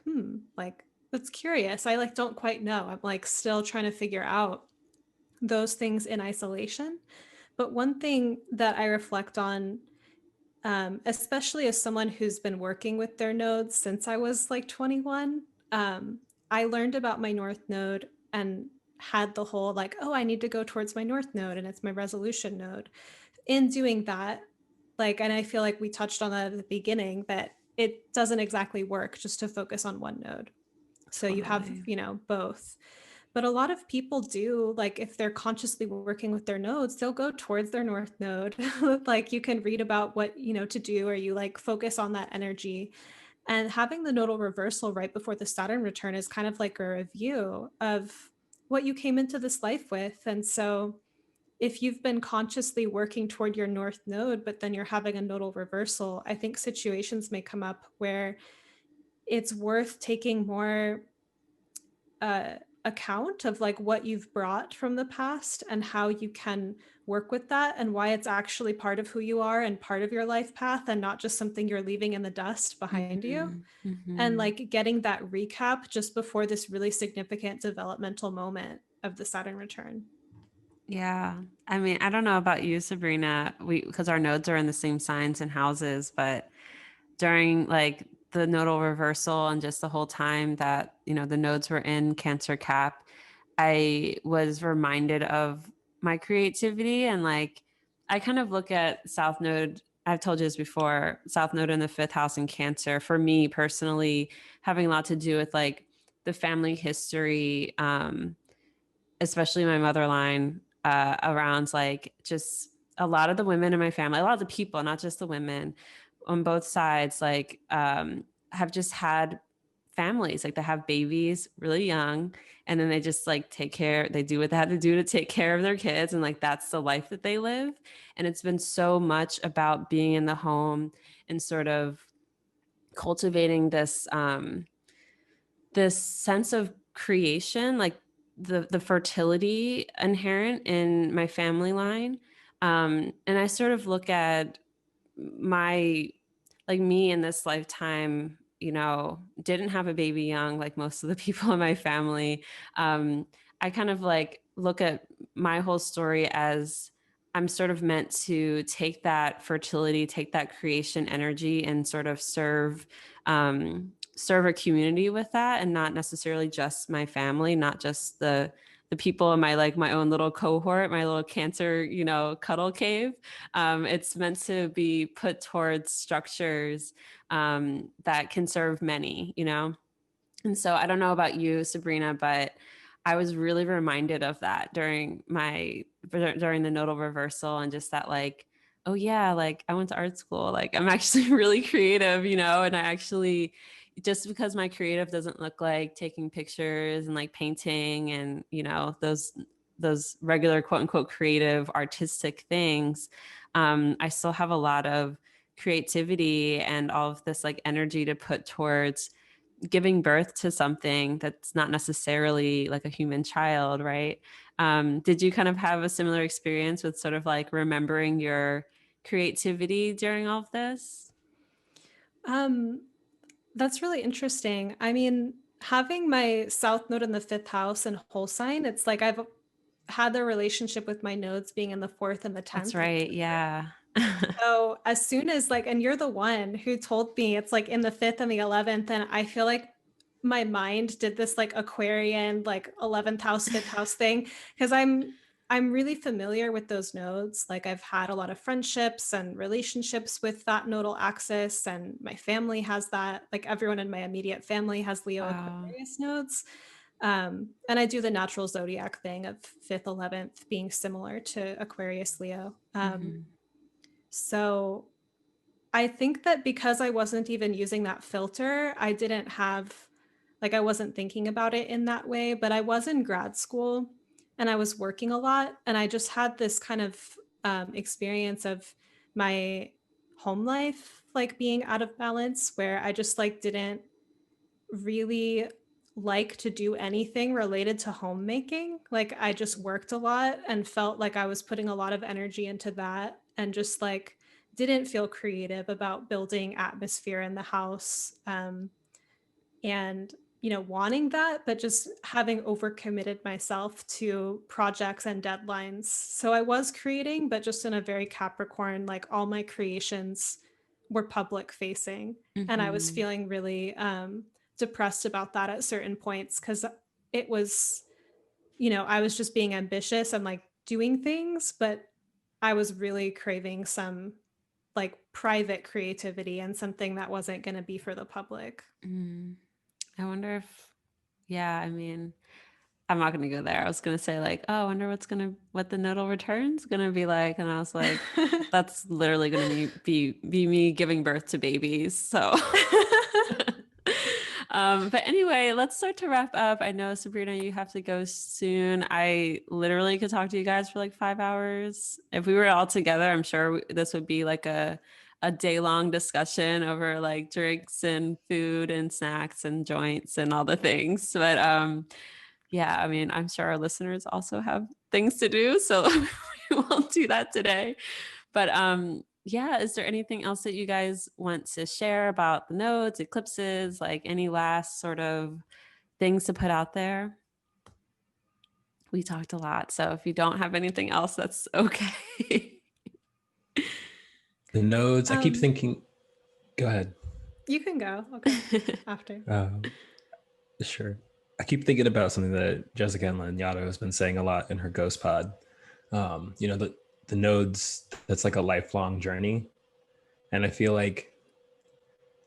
S2: like that's curious. I like don't quite know. I'm like still trying to figure out those things in isolation. But one thing that I reflect on, especially as someone who's been working with their nodes since I was like 21, I learned about my North Node and had the whole like, oh, I need to go towards my North Node and it's my resolution node. In doing that, like, and I feel like we touched on that at the beginning, that it doesn't exactly work just to focus on one node. So you have,
S1: Totally.
S2: you know, both. But a lot of people do, like if they're consciously working with their nodes, they'll go towards their North Node. Like you can read about what, you know, to do, or you like focus on that energy. And having the nodal reversal right before the Saturn return is kind of like a review of what you came into this life with. And so if you've been consciously working toward your North Node, but then you're having a nodal reversal, I think situations may come up where it's worth taking more account of like what you've brought from the past and how you can work with that, and why it's actually part of who you are and part of your life path, and not just something you're leaving in the dust behind you. And like getting that recap just before this really significant developmental moment of the Saturn return.
S1: Yeah. I mean, I don't know about you, Sabrina, because our nodes are in the same signs and houses, but during like the nodal reversal and just the whole time that, you know, the nodes were in Cancer Cap, I was reminded of my creativity. And like, I kind of look at South Node, I've told you this before, South Node in the fifth house in Cancer, for me personally, having a lot to do with like the family history, especially my mother line, around like just a lot of the women in my family, a lot of the people, not just the women on both sides, like have just had families, like they have babies really young, and then they just like take care, they do what they have to do to take care of their kids, and like that's the life that they live. And it's been so much about being in the home and sort of cultivating this sense of creation, like the fertility inherent in my family line. And I sort of look at my, like me in this lifetime, you know, didn't have a baby young like most of the people in my family. I kind of like look at my whole story as I'm sort of meant to take that fertility, take that creation energy and sort of serve a community with that, and not necessarily just my family, not just the people in my my own little cohort, my little Cancer, cuddle cave. It's meant to be put towards structures that can serve many, And so I don't know about you, Sabrina, but I was really reminded of that during the nodal reversal, and just that oh yeah, I went to art school. I'm actually really creative, and I actually, just because my creative doesn't look like taking pictures and painting and, those regular quote unquote creative artistic things, I still have a lot of creativity and all of this energy to put towards giving birth to something that's not necessarily a human child, right? Did you kind of have a similar experience with sort of remembering your creativity during all of this?
S2: That's really interesting. I mean, having my south node in the 5th house and whole sign, it's I've had the relationship with my nodes being in the 4th and the 10th.
S1: That's right. Yeah.
S2: So as soon as and you're the one who told me it's in the 5th and the 11th, and I feel my mind did this Aquarian 11th house 5th house thing, because I'm really familiar with those nodes. I've had a lot of friendships and relationships with that nodal axis, and my family has that. Everyone in my immediate family has Leo Aquarius nodes. And I do the natural zodiac thing of 5th, 11th being similar to Aquarius Leo. So I think that because I wasn't even using that filter, I didn't have, I wasn't thinking about it in that way, but I was in grad school and I was working a lot. And I just had this kind of experience of my home life, being out of balance, where I just didn't really like to do anything related to homemaking. I just worked a lot and felt like I was putting a lot of energy into that, and just didn't feel creative about building atmosphere in the house. And wanting that, but just having overcommitted myself to projects and deadlines. So I was creating, but just in a very Capricorn, all my creations were public facing. And I was feeling really depressed about that at certain points, because it was, I was just being ambitious and doing things, but I was really craving some private creativity and something that wasn't going to be for the public.
S1: I wonder if, yeah, I mean, I'm not going to go there. I was going to say oh, I wonder what the nodal return's going to be like. And I was like, that's literally going to be me giving birth to babies. So, but anyway, let's start to wrap up. I know, Sabrina, you have to go soon. I literally could talk to you guys for 5 hours. If we were all together, I'm sure this would be a day-long discussion over drinks and food and snacks and joints and all the things. But yeah, I mean, I'm sure our listeners also have things to do, so we won't do that today. But yeah, is there anything else that you guys want to share about the nodes, eclipses, any last sort of things to put out there? We talked a lot, so if you don't have anything else, that's okay.
S5: The nodes, I keep thinking, go ahead.
S2: You can go. Okay. After.
S5: Sure. I keep thinking about something that Jessica and Lanyado has been saying a lot in her Ghost Pod. The nodes, that's a lifelong journey. And I feel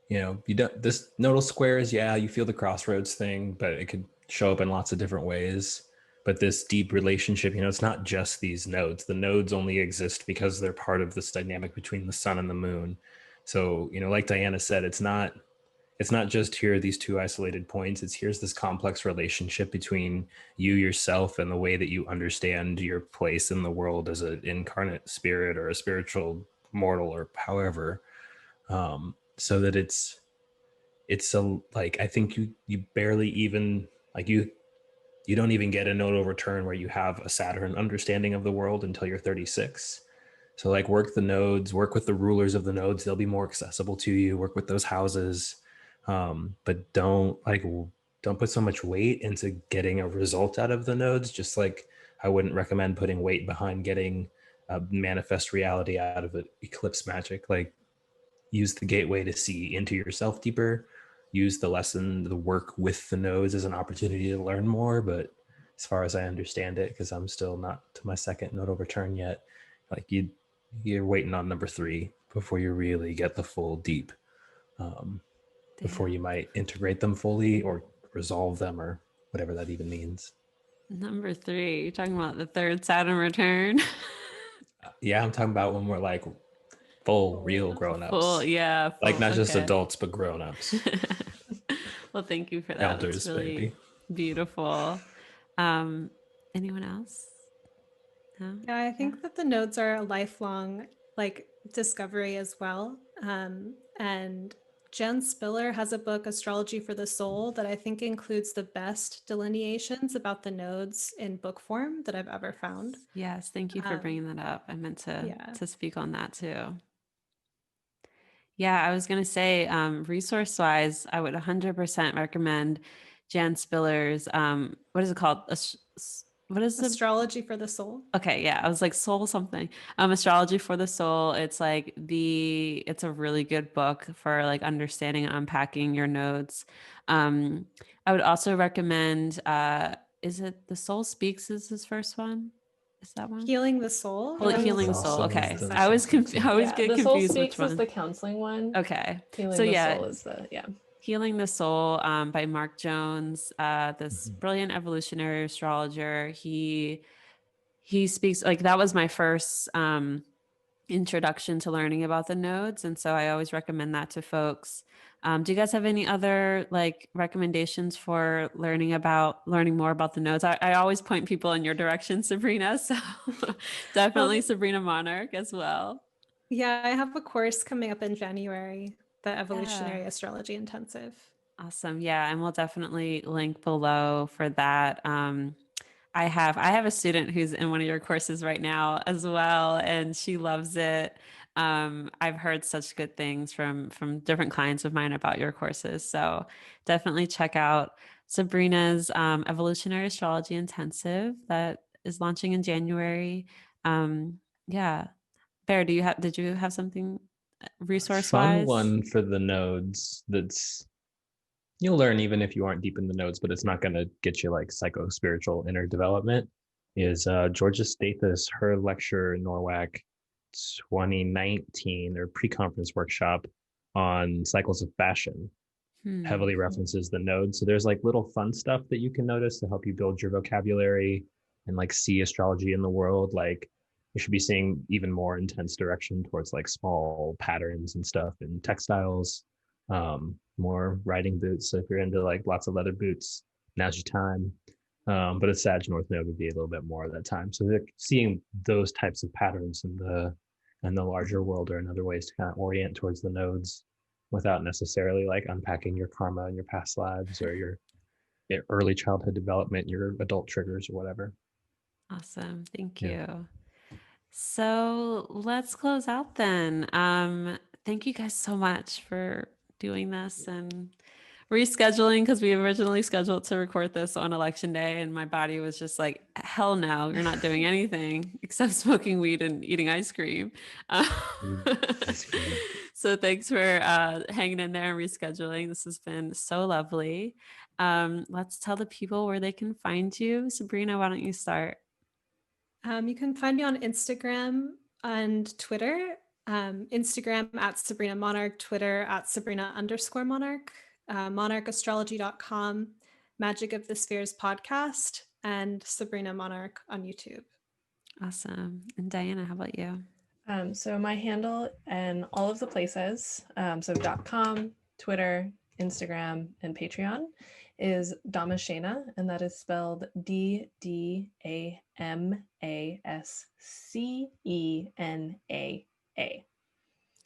S5: you don't, this nodal squares, yeah, you feel the crossroads thing, but it could show up in lots of different ways. But this deep relationship, it's not just these nodes. The nodes only exist because they're part of this dynamic between the sun and the moon. So, like Diana said, it's not just here are these two isolated points. Here's this complex relationship between you yourself and the way that you understand your place in the world as an incarnate spirit or a spiritual mortal or however. So that it's I think you barely even you don't even get a nodal return where you have a Saturn understanding of the world until you're 36. So work the nodes, work with the rulers of the nodes. They'll be more accessible to you. Work with those houses. But don't put so much weight into getting a result out of the nodes. Just I wouldn't recommend putting weight behind getting manifest reality out of it, eclipse magic. Like, use the gateway to see into yourself deeper, use the lesson, the work with the nodes as an opportunity to learn more. But as far as I understand it, because I'm still not to my second nodal return yet, like you're waiting on number 3 before you really get the full deep, before you might integrate them fully or resolve them, or whatever that even means.
S1: Number 3, you're talking about the third Saturn return.
S5: Yeah, I'm talking about when we're like full, real grown-ups.
S1: Full,
S5: Like not just
S1: okay.
S5: adults, but grown-ups.
S1: Well, thank you for that.
S5: Elders,
S1: That's really
S5: maybe.
S1: beautiful. Anyone else? No?
S2: Yeah, I think that the nodes are a lifelong like discovery as well. And Jen Spiller has a book, Astrology for the Soul, that I think includes the best delineations about the nodes in book form that I've ever found.
S1: Yes, thank you for bringing that up. I meant to speak on that too. Yeah, I was going to say, resource-wise, I would 100% recommend Jan Spiller's, what is it called? What is it?
S2: Astrology for the Soul.
S1: Okay, yeah, I was like soul something. Astrology for the Soul. It's like it's a really good book for like understanding and unpacking your nodes. I would also recommend, is it The Soul Speaks is his first one? Is that one?
S2: Healing the Soul.
S1: Healing the Soul.
S5: Also
S1: Okay.
S5: the
S1: I always
S5: Soul Speaks.
S1: I always get
S3: The Soul
S1: confused
S3: Speaks
S1: which one.
S3: is the counseling one.
S1: Okay.
S3: Healing
S1: So
S3: the
S1: yeah,
S3: Soul is the
S1: Healing the Soul by Mark Jones, this brilliant evolutionary astrologer. He speaks, like, that was my first introduction to learning about the nodes, and so I always recommend that to folks. Do you guys have any other like recommendations for learning more about the nodes? I always point people in your direction, Sabrina, so definitely Sabrina Monarch as well.
S2: Yeah, I have a course coming up in January, the Evolutionary Astrology Intensive.
S1: Awesome. Yeah, and we'll definitely link below for that. I have a student who's in one of your courses right now as well, and she loves it. I've heard such good things from different clients of mine about your courses. So definitely check out Sabrina's Evolutionary Astrology Intensive that is launching in January. Yeah. Bear, did you have something resource
S5: Fun
S1: wise?
S5: one for the nodes that's you'll learn even if you aren't deep in the nodes, but it's not going to get you like psycho-spiritual inner development, is Georgia Stathis, her lecture in NORWAC 2019 or pre-conference workshop on cycles of fashion heavily references the nodes. So there's like little fun stuff that you can notice to help you build your vocabulary and like see astrology in the world. Like you should be seeing even more intense direction towards like small patterns and stuff in textiles, more riding boots. So if you're into like lots of leather boots, now's your time. But a Sag North node would be a little bit more of that time. So seeing those types of patterns in the larger world are another ways to kind of orient towards the nodes without necessarily like unpacking your karma and your past lives or your early childhood development, your adult triggers or whatever.
S1: Awesome. Thank you. So let's close out then. Thank you guys so much for doing this and rescheduling, because we originally scheduled to record this on election day and my body was just like, hell no, you're not doing anything except smoking weed and eating ice cream. So thanks for hanging in there and rescheduling. This has been so lovely. Let's tell the people where they can find you. Sabrina, why don't you start?
S2: You can find me on Instagram and Twitter. Instagram at Sabrina Monarch, Twitter at Sabrina_Monarch, monarchastrology.com, Magic of the Spheres podcast, and Sabrina Monarch on YouTube.
S1: Awesome. And Diana, how about you?
S3: So my handle and all of the places, so .com, Twitter, Instagram, and Patreon is Damashena, and that is spelled DDAMASCENAA.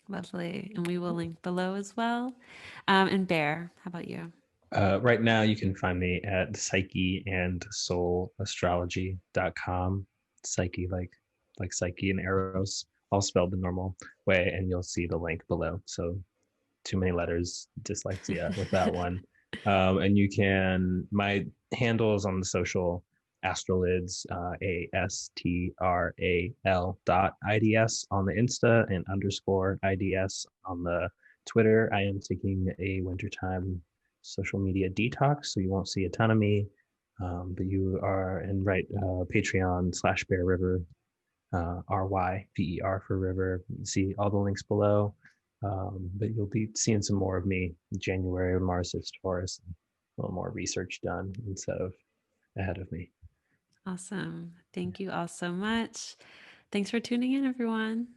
S1: Lovely. And we will link below as well. And Bear, how about you?
S5: Right now you can find me at Psyche and soulastrology.com. Psyche like Psyche and Eros, all spelled the normal way, and you'll see the link below. So too many letters, dyslexia with that one. And my handles on the social Astralids, ASTRAL.IDS on the Insta and _IDS on the Twitter. I am taking a wintertime social media detox, so you won't see a ton of me. But you are Patreon/Bear Ryver, RYVER for River. See all the links below. But you'll be seeing some more of me in January when Mars hits Taurus. A little more research done instead of ahead of me.
S1: Awesome. Thank you all so much. Thanks for tuning in, everyone.